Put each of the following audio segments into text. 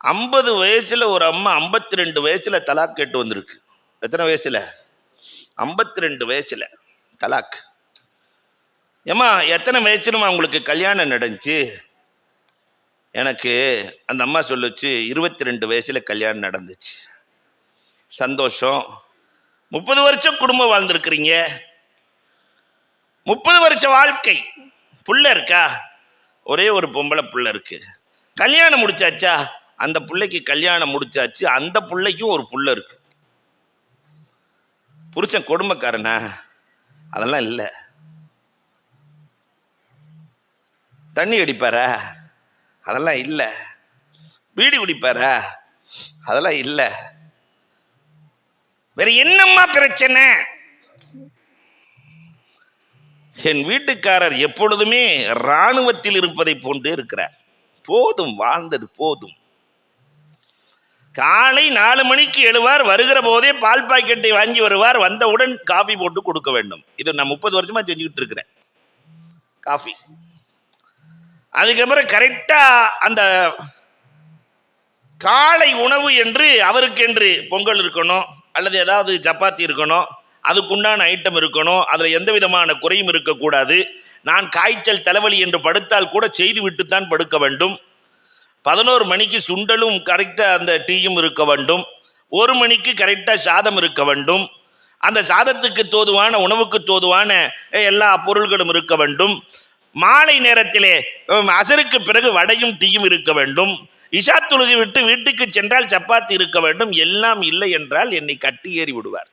50 வயசுல ஒரு அம்மா 52 வயசுல தலாக் கேட்டு வந்திருக்கு. எத்தனை வயசுல? 52 வயசுல தலாக். ஏமா எத்தனை வயசுலமா உங்களுக்கு கல்யாணம் நடந்துச்சு? எனக்கு அந்த அம்மா சொல்லுச்சு 22 வயசுல கல்யாணம் நடந்துச்சு. சந்தோஷம். 30 வருஷம் குடும்பம் வாழ்ந்திருக்கிறீங்க, 30 வருஷ வாழ்க்கை. புள்ள இருக்கா? ஒரே ஒரு பொம்பளை புள்ள இருக்கு. கல்யாணம் முடிச்சாச்சா? அந்த பிள்ளைக்கு கல்யாணம் முடிச்சாச்சு, அந்த பிள்ளைக்கும் ஒரு புள்ள இருக்கு. புருஷன் கொடுமைக்காரனா? அதெல்லாம் இல்லை. தண்ணி அடிப்பாரா? அதெல்லாம் இல்லை. பீடி குடிப்பாரா? அதெல்லாம் இல்லை. வேற என்னம்மா பிரச்சனை? என் வீட்டுக்காரர் எப்பொழுதுமே இராணுவத்தில் இருப்பதை போன்றே இருக்கிறார். போதும், வாழ்ந்தது போதும். காலை 4 மணிக்கு எழுவார், வருகிற போதே பால் பாக்கெட்டை வாங்கி வருவார், வந்தவுடன் காஃபி போட்டு கொடுக்க வேண்டும். இது நான் 30 வருஷமா செஞ்சுக்கிட்டு இருக்கிறேன், காஃபி. அதுக்கப்புறம் கரெக்டா அந்த காலை உணவு என்று அவருக்கென்று பொங்கல் இருக்கணும், அல்லது ஏதாவது சப்பாத்தி இருக்கணும், அதுக்குண்டான ஐட்டம் இருக்கணும். அதில் எந்த விதமான குறையும் இருக்கக்கூடாது. நான் காய்ச்சல் தலைவலி என்று படுத்தால் கூட செய்து விட்டுத்தான் படுக்க வேண்டும். 11 மணிக்கு சுண்டலும் கரெக்டாக அந்த டீயும் இருக்க வேண்டும். 1 மணிக்கு கரெக்டாக சாதம் இருக்க வேண்டும். அந்த சாதத்துக்கு தோதுவான, உணவுக்கு தோதுவான எல்லா பொருள்களும் இருக்க வேண்டும். மாலை நேரத்திலே அசருக்கு பிறகு வடையும் டீயும் இருக்க வேண்டும். இஷா தொழுகை விட்டு வீட்டுக்கு சென்றால் சப்பாத்தி இருக்க வேண்டும். எல்லாம் இல்லை என்றால் என்னை கட்டி ஏறி விடுவார்.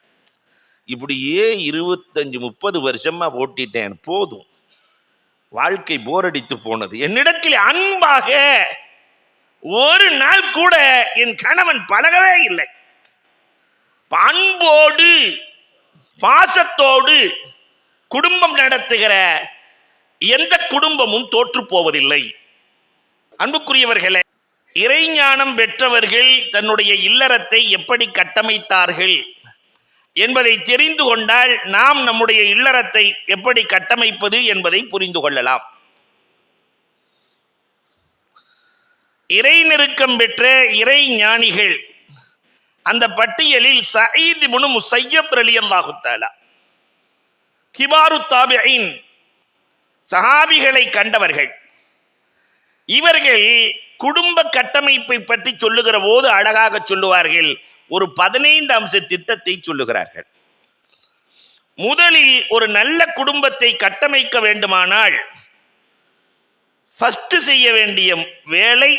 இப்படியே 25-30 வருஷமா ஓட்டிட்டேன். போதும், வாழ்க்கை போரடித்து போனது. என்னிடத்தில் அன்பாக ஒரு நாள் கூட என் கணவன் பழகவே இல்லை. அன்போடு பாசத்தோடு குடும்பம் நடத்துகிற எந்த குடும்பமும் தோற்று போவதில்லை. அன்புக்குரியவர்களே, இறைஞானம் பெற்றவர்கள் தன்னுடைய இல்லறத்தை எப்படி கட்டமைத்தார்கள் என்பதை தெரிந்து கொண்டால் நாம் நம்முடைய இல்லறத்தை எப்படி கட்டமைப்பது என்பதை புரிந்து கொள்ளலாம். இறை நெருக்கம் பெற்ற இறை ஞானிகள் அந்த பட்டியலில் சயீத் இப்னு முஸய்யப் ரலியல்லாஹு தஆலா, கிபாரு தாபிஈன், சஹாபிகளை கண்டவர்கள். இவர்கள் குடும்ப கட்டமைப்பை பற்றி சொல்லுகிற போது அழகாக சொல்லுவார்கள். ஒரு 15 அம்ச திட்டத்தை சொல்லுகிறார்கள். முதலில் ஒரு நல்ல குடும்பத்தை கட்டமைக்க வேண்டுமானால் ஃபர்ஸ்ட் செய்ய வேண்டிய வேலை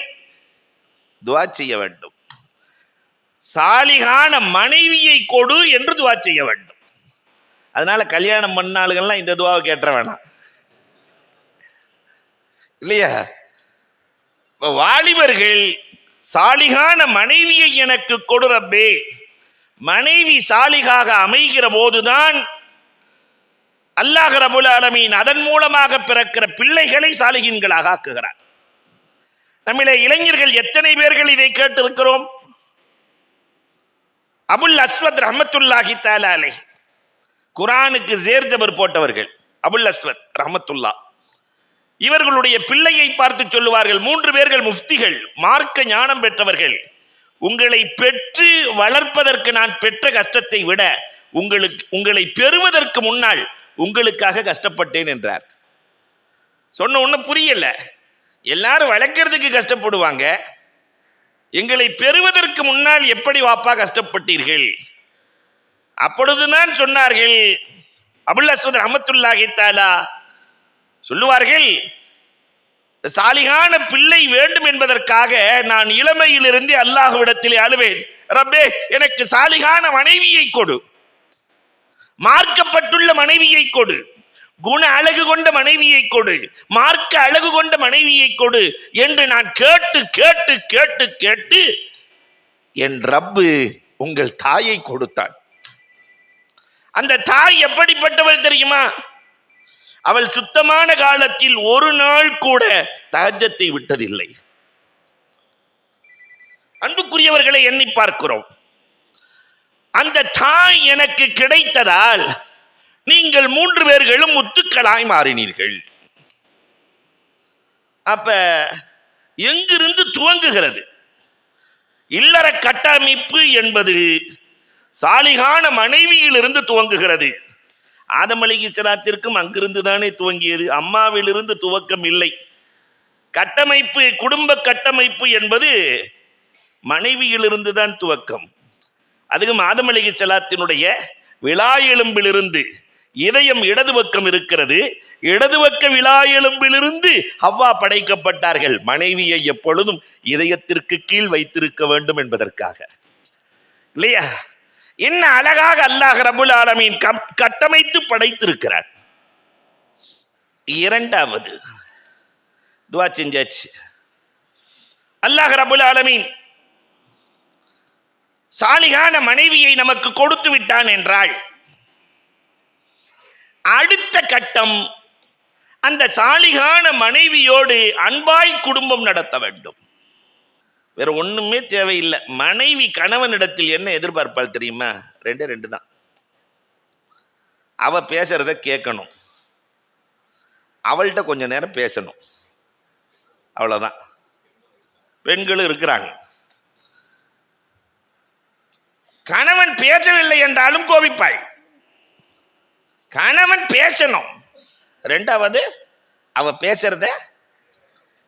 துஆ செய்ய வேண்டும். சாலிகான மனைவியை கொடு என்று துஆ செய்ய வேண்டும். அதனால கல்யாணம் பண்ண ஆளுகள்லாம் இந்த துஆவை கேட்ட வேணாம், இல்லையா? வாலிபர்கள் சாலிகான மனைவியை எனக்கு கொடு ரப்பே. மனைவி சாலிகாக அமைகிற போதுதான் அல்லாஹ் ரப்புல் ஆலமீன் அதன் மூலமாக பிறக்கிற பிள்ளைகளை சாலிகின்களாக ஆக்குகிறார். நம்மிலே இளைஞர்கள் எத்தனை பேர்கள் இதை கேட்டிருக்கிறோம்? அபுல் அஸ்வத் ரஹ்மத்துல்லாஹி தஆலா அலைஹி, குர்ஆனுக்கு ஜேர் ஜபர் போட்டவர்கள் அபுல் அஸ்வத் ரஹ்மத்துல்லா. இவர்களுடைய பிள்ளையை பார்த்து சொல்லுவார்கள், 3 பேர்கள் முஃப்திகள், மார்க்க ஞானம் பெற்றவர்கள். உங்களை பெற்று வளர்ப்பதற்கு நான் பெற்ற கஷ்டத்தை விட உங்களை பெறுவதற்கு முன்னால் உங்களுக்காக கஷ்டப்பட்டேன் என்றார். சொன்ன ஒண்ணு புரியல. எல்லாரும் வளர்க்கறதுக்கு கஷ்டப்படுவாங்க, எங்களை பெறுவதற்கு முன்னால் எப்படி வாப்பா கஷ்டப்பட்டீர்கள்? அப்பொழுதுதான் சொன்னார்கள் அபுல் அஸ்வத் ரஹ்மத்துல்லாஹி தஆலா சொல்லுவார்கள், சாலிகான பிள்ளை வேண்டும் என்பதற்காக நான் இளமையிலிருந்து அல்லாஹ்விடத்திலே அழுவேன், ரப்பே எனக்கு சாலிகான மனைவியை கொடு, மார்க்கப்பட்டுள்ள மனைவியை கொடு, குண அழகு கொண்ட மனைவியை கொடு, மார்க்க அழகு கொண்ட மனைவியை கொடு என்று நான் கேட்டு கேட்டு கேட்டு கேட்டு என் ரப்பு உங்கள் தாயை கொடுத்தான். அந்த தாய் எப்படிப்பட்டவள் தெரியுமா? அவள் சுத்தமான காலத்தில் ஒரு நாள் கூட தஹஜ்ஜத்தை விட்டதில்லை. அன்புக்குரியவர்களை எண்ணி பார்க்கிறோம். அந்த தாய் எனக்கு கிடைத்ததால் நீங்கள் 3 பேர்களும் முத்துக்களாய் மாறினீர்கள். அப்ப எங்கிருந்து துவங்குகிறது? இல்லற கட்டமைப்பு என்பது சாலிகான மனைவியிலிருந்து துவங்குகிறது. ஆதம் அலைஹிஸ்ஸலாத்திற்கும் அங்கிருந்து தானே துவங்கியது, அம்மாவிலிருந்து துவக்கம் இல்லை. கட்டமைப்பு, குடும்ப கட்டமைப்பு என்பது மனைவியிலிருந்து தான் துவக்கம். அதுவும் ஆதம் அலைஹிஸ்ஸலாத்தினுடைய விலா எலும்பிலிருந்து. இதயம் இடது பக்கம் இருக்கிறது, இடது பக்க விலா எலும்பிலிருந்து ஹவ்வா படைக்கப்பட்டார்கள். மனைவியை எப்பொழுதும் இதயத்திற்கு கீழ் வைத்திருக்க வேண்டும் என்பதற்காக, இல்லையா? என்ன அழகாக அல்லாஹ் ரப்புல் ஆலமீன் கட்டமைத்து படைத்திருக்கிறார். இரண்டாவது துஆ செஞ்சாச்சு. அல்லாஹ் ரப்புல் ஆலமீன் சாலிகான மனைவியை நமக்கு கொடுத்து விட்டான் என்றால் அடுத்த கட்டம் அந்த சாலிகான மனைவியோடு அன்பாய் குடும்பம் நடத்த வேண்டும். வேற ஒண்ணுமே தேவையில்லை. மனைவி கணவனிடத்தில் என்ன எதிர்பார்ப்பாள் தெரியுமா? ரெண்டு தான். அவ பேசுறத கேட்கணும், அவள்கிட்ட கொஞ்ச நேரம் பேசணும், அவ்வளவுதான். பெண்களும் இருக்கிறாங்க. கணவன் பேசவில்லை என்றாலும் கோபிப்பாள். கணவன் பேசணும். ரெண்டாவது அவ பேசுறத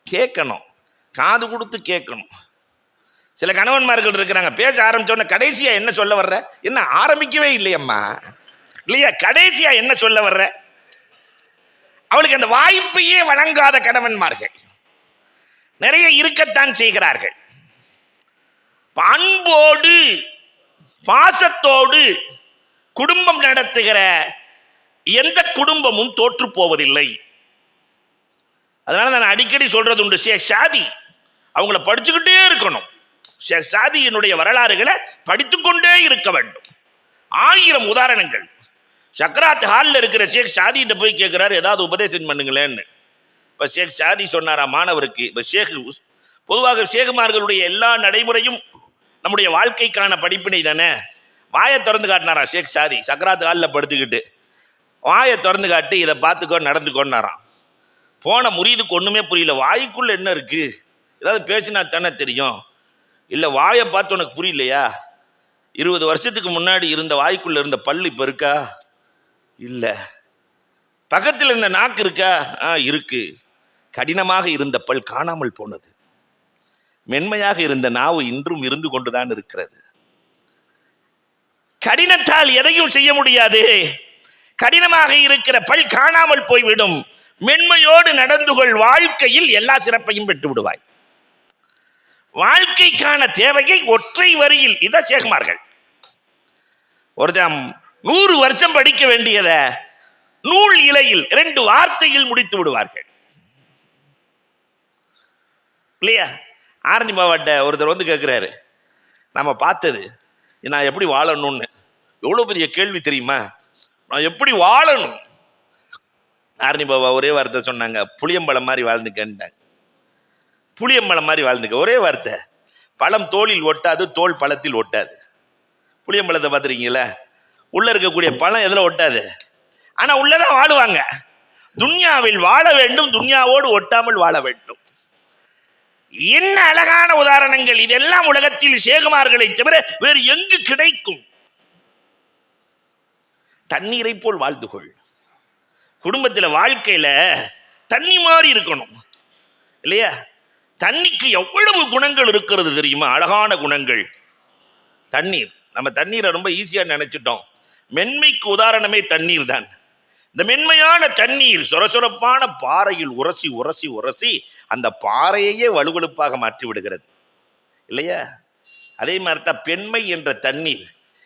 கேட்கணும், காது கொடுத்து கேட்கணும். சில கணவன்மார்கள் இருக்கிறாங்க, பேச ஆரம்பிச்சோன்னா கடைசியா என்ன சொல்ல வர்ற, என்ன ஆரம்பிக்கவே இல்லையம்மா, இல்லையா? கடைசியா என்ன சொல்ல வர்ற, அவளுக்கு அந்த வாய்ப்பையே வழங்காத கணவன்மார்கள் நிறைய இருக்கத்தான் செய்கிறார்கள். அன்போடு பாசத்தோடு குடும்பம் நடத்துகிற எந்த குடும்பமும் தோற்று போவதில்லை. அதனால நான் அடிக்கடி சொல்றது உண்டு, ஷேக் ஷாதி அவங்கள படிச்சுக்கிட்டே இருக்கணும். ஷேக் ஷாதியினுடைய வரலாறுகளை படித்துக்கொண்டே இருக்க வேண்டும். 1000 உதாரணங்கள். சக்கராத் ஹாலில் இருக்கிற ஷேக் ஷாதிகிட்ட போய் கேட்கிறாரு, ஏதாவது உபதேசம் பண்ணுங்களேன்னு. இப்போ ஷேக் ஷாதி சொன்னாரா மாணவருக்கு, இப்போ பொதுவாக ஷேகுமார்களுடைய எல்லா நடைமுறையும் நம்முடைய வாழ்க்கைக்கான படிப்பினை தானே. வாயை திறந்து காட்டினாரா ஷேக் ஷாதி, சக்கராத் ஹாலில் படுத்துக்கிட்டு வாயை திறந்து காட்டி இதை பார்த்துக்கோ நடந்துக்கோன்னாராம். போன முறியதுக்கு ஒன்றுமே புரியல. வாய்க்குள்ள என்ன இருக்கு, ஏதாவது பேச்சுனா தானே தெரியும். இல்லை வாயை பார்த்து உனக்கு புரியலையா? 20 வருஷத்துக்கு முன்னாடி இருந்த வாய்க்குள்ள இருந்த பல் இப்போ இருக்கா? இல்லை. பக்கத்தில் இருந்த நாக்கு இருக்கா? இருக்கு. கடினமாக இருந்த பல் காணாமல் போனது. மென்மையாக இருந்த நாவு இன்றும் இருந்து கொண்டுதான் இருக்கிறது. கடினத்தால் எதையும் செய்ய முடியாது. கடினமாக இருக்கிற பல் காணாமல் போய்விடும். மென்மையோடு நடந்து கொள், வாழ்க்கையில் எல்லா சிறப்பையும் பெற்று விடுவாய். வாழ்க்கைக்கான தேவையை ஒற்றை வரியில், இத ஷேகுமார்கள் ஒருத்தன் 100 வருஷம் படிக்க வேண்டியத நூல் இலையில் 2 வார்த்தையில் முடித்து விடுவார்கள், இல்லையா? ஆரஞ்சு பாவாட்ட ஒருத்தர் வந்து கேட்கிறாரு, நம்ம பார்த்தது நான் எப்படி வாழணும்னு. எவ்வளவு பெரிய கேள்வி தெரியுமா? நான் எப்படி வாழணும்? ஆரணி பாபா ஒரே வார்த்தை சொன்னாங்க, புளியம்பழம் மாதிரி வாழ்ந்துக்கன்ட்டாங்க. புளியம்பழம் மாதிரி வாழ்ந்துக்க, ஒரே வார்த்தை. பழம் தோளில் ஒட்டாது, தோல் பழத்தில் ஒட்டாது. புளியம்பழத்தை பார்த்துருக்கீங்களா? உள்ள இருக்கக்கூடிய பழம் எதுல ஒட்டாது, ஆனா உள்ளதான் வாழுவாங்க. துன்யாவில் வாழ வேண்டும், துன்யாவோடு ஒட்டாமல் வாழ வேண்டும். என்ன அழகான உதாரணங்கள்! இதெல்லாம் உலகத்தில் ஷேகுமார்களை தவிர வேறு எங்கு கிடைக்கும்? தண்ணீரை போல் வாழ்ந்து கொள். குடும்பத்தில் வாழ்க்கையில தண்ணி மாதிரி இருக்கணும், இல்லையா? தண்ணிக்கு எவ்வளவு குணங்கள் இருக்கிறது தெரியுமா? அழகான குணங்கள். தண்ணீர், நம்ம தண்ணீரை ரொம்ப ஈஸியா நினைச்சிட்டோம். மென்மைக்கு உதாரணமே தண்ணீர் தான். இந்த மென்மையான தண்ணீர் சொரசொரப்பான பாறையில் உரசி உரசி உரசி அந்த பாறையையே வலுவழுப்பாக மாற்றி விடுகிறது, இல்லையா? அதே மாதிரி தான் பெண்மை என்ற தண்ணீர்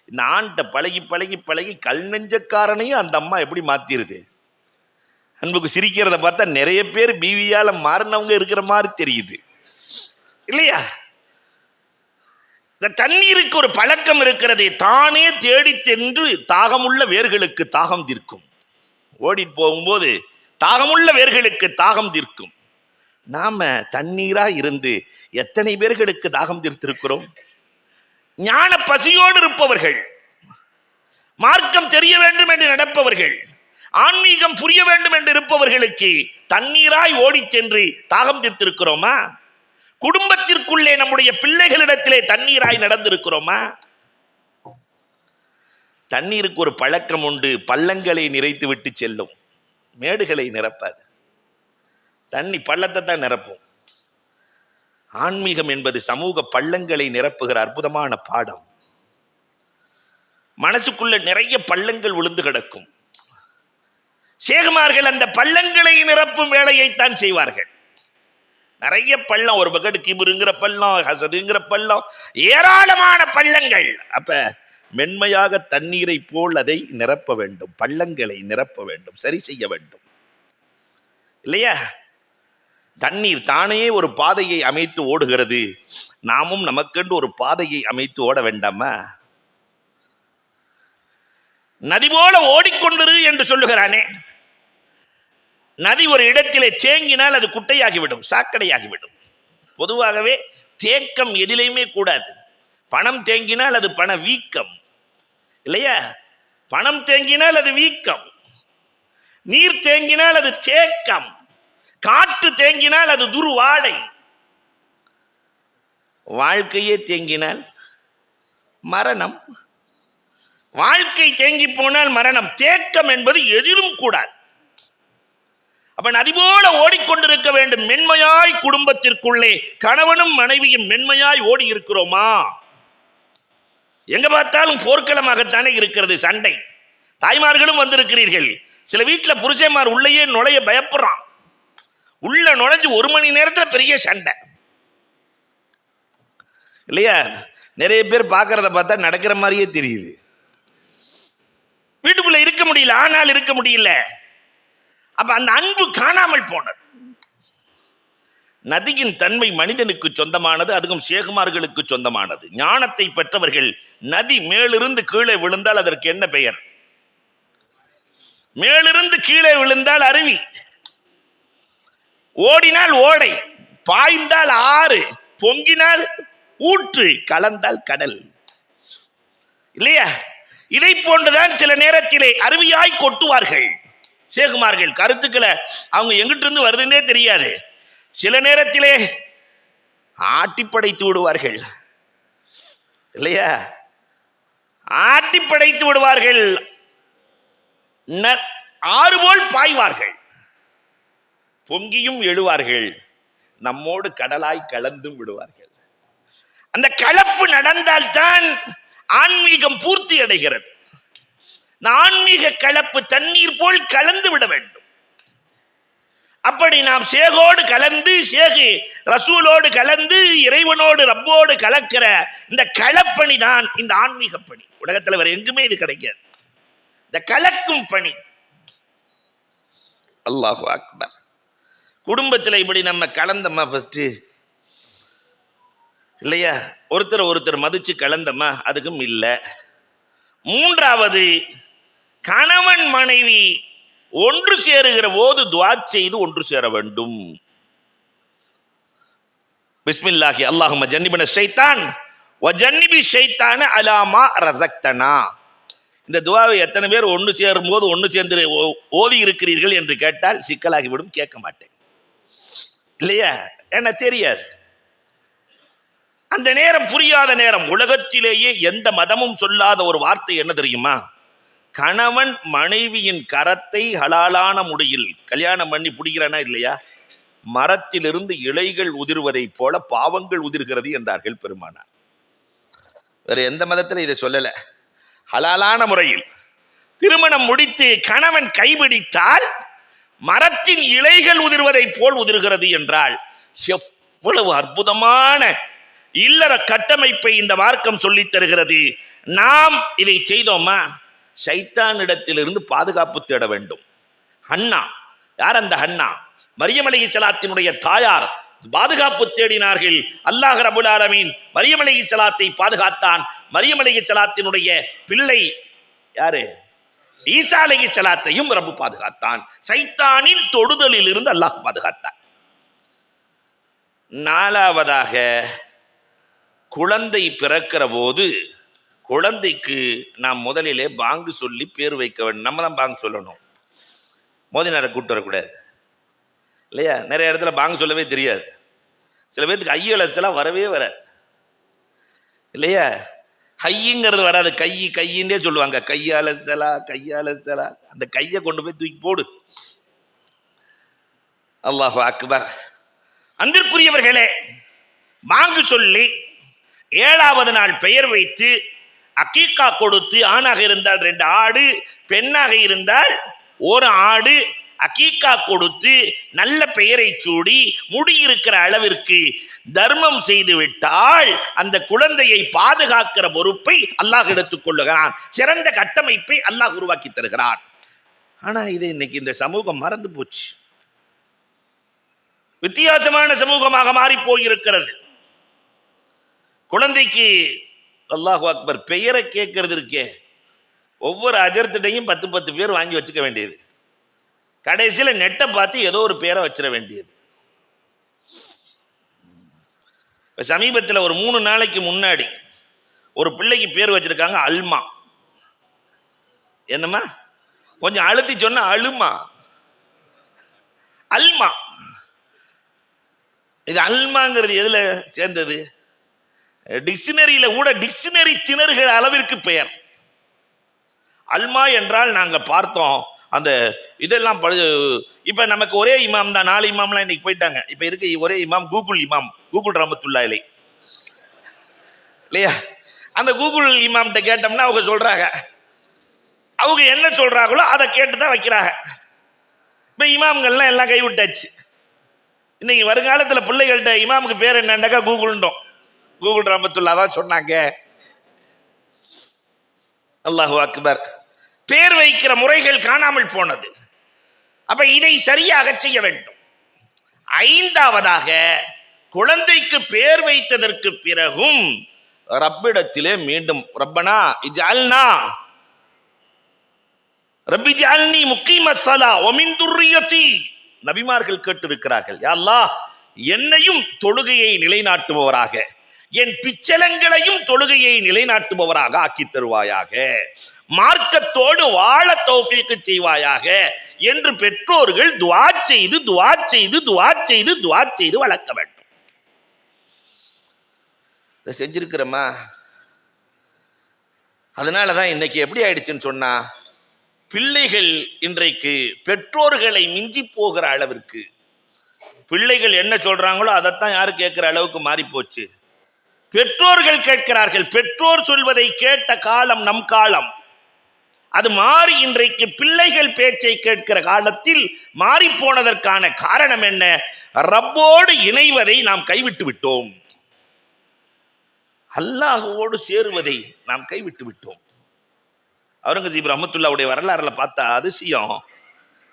இந்த ஆண்ட பழகி பழகி பழகி கல் நெஞ்சக்காரனையும் அந்த அம்மா எப்படி மாத்திருது. அன்புக்கு சிரிக்கிறத பார்த்தா நிறைய பேர் பீவியால மாறினவங்க இருக்கிற மாதிரி தெரியுது, இல்லையா? இந்த தண்ணீருக்கு ஒரு பழக்கம் இருக்கிறது. தானே தேடி சென்று தாகமுள்ள வேர்களுக்கு தாகம் தீர்க்கும். ஓடிட்டு போகும்போது தாகமுள்ள வேர்களுக்கு தாகம் தீர்க்கும். நாம தண்ணீரா இருந்து எத்தனை பேர்களுக்கு தாகம் தீர்த்திருக்கிறோம்? ஞான பசியோடு இருப்பவர்கள், மார்க்கம் தெரிய வேண்டும் என்று நடப்பவர்கள், ஆன்மீகம் புரிய வேண்டும் என்று இருப்பவர்களுக்கு தண்ணீராய் ஓடி சென்று தாகம் தீர்த்திருக்கிறோமா? குடும்பத்திற்குள்ளே நம்முடைய பிள்ளைகளிடத்திலே தண்ணீராய் நடந்திருக்கிறோமா? தண்ணீருக்கு ஒரு பழக்கம் உண்டு, பள்ளங்களை நிறைத்து விட்டு செல்லும், மேடுகளை நிரப்பாது. தண்ணி பள்ளத்தை தான் நிரப்பும். ஆன்மீகம் என்பது சமூக பள்ளங்களை நிரப்புகிற அற்புதமான பாடம். மனசுக்குள்ள நிறைய பள்ளங்கள் விழுந்து கிடக்கும். சேகுமார்கள் அந்த பள்ளங்களை நிரப்பும் வேலையைத்தான் செய்வார்கள். நிறைய பள்ளம், ஒரு பக்கெட் கிபுருங்கிற பள்ளம், ஹசதுங்கிற பள்ளம், ஏராளமான பள்ளங்கள். அப்ப மென்மையாக தண்ணீரை போல் அதை நிரப்ப வேண்டும், பள்ளங்களை நிரப்ப வேண்டும், சரி செய்ய வேண்டும் இல்லையா? தண்ணீர் தானே ஒரு பாதையை அமைத்து ஓடுகிறது. நாமும் நமக்கென்று ஒரு பாதையை அமைத்து ஓட வேண்டாமா? நதி போல ஓடிக்கொண்டிரு என்று சொல்லுகிறானே. நதி ஒரு இடத்திலே தேங்கினால் அது குட்டையாகிவிடும், சாக்கடையாகிவிடும். பொதுவாகவே தேக்கம் எதிலையுமே கூடாது. பணம் தேங்கினால் அது பண வீக்கம் இல்லையா? பணம் தேங்கினால் அது வீக்கம், நீர் தேங்கினால் அது தேக்கம், காற்று தேங்கினால் அது துர்வாடை, வாழ்க்கையே தேங்கினால் மரணம். வாழ்க்கை தேங்கி போனால் மரணம். தேக்கம் என்பது எதிலும் கூடாது. அப்ப நதி போல ஓடிக்கொண்டிருக்க வேண்டும். மென்மையாய் குடும்பத்திற்குள்ளே கணவனும் மனைவியும் மென்மையாய் ஓடி இருக்கிறோமா? எங்க பார்த்தாலும் போர்க்களமாகத்தானே இருக்கிறது, சண்டை. தாய்மார்களும் வந்திருக்கிறீர்கள். சில வீட்டில் புருஷன்மார் உள்ளேயே நுழைய பயப்படுறான். உள்ள நுழைஞ்சு 1 மணி நேரத்தில் பெரிய சண்டை இல்லையா? நிறைய பேர் பார்க்கறத பார்த்தா நடக்கிற மாதிரியே தெரியுது. வீட்டுக்குள்ள இருக்க முடியல, ஆனால் இருக்க முடியல. அப்ப அந்த அன்பு காணாமல் போனது. நதியின் தன்மை மனிதனுக்கு சொந்தமானது, அதுவும் சேகுமார்களுக்கு சொந்தமானது. ஞானத்தை பெற்றவர்கள், நதி மேலிருந்து கீழே விழுந்தால் அதற்கு என்ன பெயர்? மேலிருந்து கீழே விழுந்தால் அருவி, ஓடினால் ஓடை, பாய்ந்தால் ஆறு, பொங்கினால் ஊற்று, கலந்தால் கடல் இல்லையா? இதை போன்றுதான் சில நேரத்திலே அருவியாய் கொட்டுவார்கள் சேகுமார்கள். கருத்துக்களை அவங்க எங்கிட்ட இருந்து வருதுன்னே தெரியாது. சில நேரத்திலே ஆட்டி படைத்து விடுவார்கள் இல்லையா? ஆட்டி படைத்து விடுவார்கள். ஆறு போல் பாய்வார்கள், பொங்கியும் எழுவார்கள், நம்மோடு கடலாய் கலந்தும் விடுவார்கள். அந்த கலப்பு நடந்தால்தான் ஆன்மீகம் பூர்த்தி அடைகிறது. ஆன்மீக கலப்பு தண்ணீர் போல் கலந்து விட வேண்டும். அப்படி நாம் சேகோடு கலந்து, சேகு ரசூலோடு கலந்து, இறைவனோடு ரப்போடு கலக்கிற இந்த களப்பணி தான் இந்த ஆன்மீக பணி. உலகத்தில் வேற எங்குமே இது கிடைக்காது, இந்த கலக்கும் பணி. அல்லாஹு அக்பர். குடும்பத்தில் இப்படி நம்ம கலந்தம்மா ஃபர்ஸ்ட் இல்லையா? ஒருத்தர் மதிச்சு கலந்தம்மா, அதுக்கும் இல்லை. மூன்றாவது, கணவன் மனைவி ஒன்று சேருகிற போது துஆ செய்து ஒன்று சேர வேண்டும். பிஸ்மில்லாஹி அல்லாஹும்ம ஜன்னிபின ஷைத்தான் வ ஜன்னிபி ஷைத்தான அலாமா ரஸக்தனா. இந்த துஆவை எத்தனை பேர் ஒன்று சேரும் போது ஒன்று சேர்ந்து ஓதி இருக்கிறீர்கள் என்று கேட்டால் சிக்கலாகிவிடும், கேட்க மாட்டேன் இல்லையா? என்ன தெரியாது. அந்த நேரம் புரியாத நேரம். உலகத்திலேயே எந்த மதமும் சொல்லாத ஒரு வார்த்தை என்ன தெரியுமா? கணவன் மனைவியின் கரத்தை ஹலாலான முறையில் கல்யாணம் பண்ணி பிடிக்கிறானா இல்லையா, மரத்திலிருந்து இலைகள் உதிர்வதை போல பாவங்கள் உதிர்கிறது என்றார்கள் பெருமானார். வேற எந்த மதத்தில் இதை சொல்லல. ஹலாலான முறையில் திருமணம் முடித்து கணவன் கைபிடித்தால் மரத்தின் இலைகள் உதிர்வதை போல் உதிர்கிறது என்றால் எவ்வளவு அற்புதமான இல்லற கட்டமைப்பை இந்த மார்க்கம் சொல்லித் தருகிறது. நாம் இதை செய்தோமா? ஷைத்தானிடத்திலிருந்து பாதுகாப்பு தேட வேண்டும். ஹன்னா, யார் அந்த ஹன்னா? மரியம் அலைஹிஸ்ஸலாத்தினுடைய தாயார். பாதுகாப்பு தேடினார்கள். அல்லாஹ் ரப்பல் ஆலமீன் மரியம் அலைஹிஸ்ஸலாத்தை பாதுகாத்தான். மரியம் அலைஹிஸ்ஸலாத்தினுடைய பிள்ளை யாரு? ஈசா அலைஹிஸ்ஸலாத்தையும் ரப்பு பாதுகாத்தான். ஷைத்தானின் தொடுதலில் இருந்து அல்லாஹ் பாதுகாத்தான். நாலாவதாக, குழந்தை பிறக்கிற போது குழந்தைக்கு நாம் முதலிலே பாங்கு சொல்லி பேர் வைக்க வேண்டும். நம்ம தான் பாங்கு சொல்லணும், மோதினாரை கூப்பிட்டு வரக்கூடாது இல்லையா? நிறைய இடத்துல பாங்கு சொல்லவே தெரியாது. சில பேருக்கு ஐயலச்சலாம் வரவே வர இல்லையா? ஹைங்கிறது வராது, கையின்னே சொல்லுவாங்க. கையாலசலா கையாலசலா, அந்த கையை கொண்டு போய் தூக்கி போடு. அல்லாஹு அக்பர். அன்பிற்குரியவர்களே, மாங்கு சொல்லி 7வது நாள் பெயர் வைத்து அக்கீக்கா கொடுத்து, ஆணாக இருந்தால் 2 ஆடு, பெண்ணாக இருந்தால் 1 ஆடு அக்கீக்கா கொடுத்து நல்ல பெயரை சூடி முடியிருக்கிற அளவிற்கு தர்மம் செய்து விட்டால் அந்த குழந்தையை பாதுகாக்கிற பொறுப்பை அல்லாஹ் எடுத்துக் கொள்ளுகிறான். சிறந்த கட்டமைப்பை அல்லாஹ் உருவாக்கி தருகிறான். ஆனா இது இன்னைக்கு இந்த சமூகம் மறந்து போச்சு. வித்தியாசமான சமூகமாக மாறி போயிருக்கிறது. குழந்தைக்கு அல்லாஹு அக்பர் பெயரை கேட்கறது இருக்கே, ஒவ்வொரு அஜர்த்திட்டையும் 10 பேர் வாங்கி வச்சுக்க வேண்டியது. கடைசியில் நெட்டை பார்த்து ஏதோ ஒரு பேரை வச்சிட வேண்டியது. சமீபத்தில் ஒரு 3 நாளைக்கு முன்னாடி ஒரு பிள்ளைக்கு பேர் வச்சிருக்காங்க அல்மா. என்னம்மா கொஞ்சம் அழுத்தி சொன்னா அழுமா, அல்மா. இது அல்மாங்கிறது எதுல சேர்ந்தது? டிக்ஷனரியில கூட டிக்ஷனரி திணறுகிற அளவிற்கு பெயர். அல்மா என்றால் நாங்க பார்த்தோம் அந்த இதெல்லாம் இப்ப நமக்கு ஒரே இமாம் தான். 4 இமாம்லாம் இன்னைக்கு போயிட்டாங்க. இப்ப இருக்க ஒரே இமாம் கூகுள் ரஹ்மத்துல்லாஹி அலைஹி இல்லையா? அந்த கூகுள் இமாம்கிட்ட கேட்டோம்னா அவங்க சொல்றாங்க, அவங்க என்ன சொல்றாங்களோ அதை கேட்டுதான் வைக்கிறாங்க. இப்ப இமாம்கள்லாம் எல்லாம் கைவிட்டாச்சு. இன்னைக்கு வருங்காலத்துல பிள்ளைகள்கிட்ட இமாமுக்கு பேர் என்னண்டாக்கா கூகுள்ன்றோம். கூகுள் ரஹ்மத்துல்லாஹி தான் சொன்னாங்க. அல்லாஹு அக்பர். பேர் வைக்கிற முறைகள் காணாமல் போனது. அப்ப இதை சரியாக செய்ய வேண்டும். 5வதாக குழந்தைக்கு பேர் வைத்ததற்கு பிறகும் ரப்பிடத்திலே மீண்டும் ரப்பனா இஜ்அல்னா ரப்பி ஜஅல்னி முகீமஸ் ஸலா வ மின் துர்ரியதி, நபிமார்கள் கேட்டிருக்கிறார்கள், யா அல்லாஹ் என்னையும் தொழுகையை நிலைநாட்டுபவராக, என் பிச்சலங்களையும் தொழுகையை நிலைநாட்டுபவராக ஆக்கி தருவாயாக, மார்க்கத்தோடு வாழ தௌஃபீக் செய்வாயாக என்று பெற்றோர்கள் துஆ செய்து துஆ செய்து துஆ செய்து துஆ செய்து வளர்க்க வேண்டும். இதை செஞ்சிருக்கிறோமா? அதனாலதான் இன்னைக்கு எப்படி ஆயிடுச்சுன்னு சொன்னா, பிள்ளைகள் இன்றைக்கு பெற்றோர்களை மிஞ்சி போகிற அளவிற்கு, பிள்ளைகள் என்ன சொல்றாங்களோ அதைத்தான் யாரு கேட்கிற அளவுக்கு மாறி போச்சு. பெற்றோர்கள் கேட்கிறார்கள். பெற்றோர் சொல்வதை கேட்ட காலம் நம் காலம். அது மாறி இன்றைக்கு பிள்ளைகள் பேச்சை கேட்கிற காலத்தில் மாறி போனதற்கான காரணம் என்ன? ரப்போடு இணைவதை நாம் கைவிட்டு விட்டோம். அல்லாஹ்வோடு சேருவதை நாம் கைவிட்டு விட்டோம். அவுரங்கசீப் ரஹ்மத்துல்லாஹ்வுடைய வரலாறுல பார்த்தா அதிசயம்.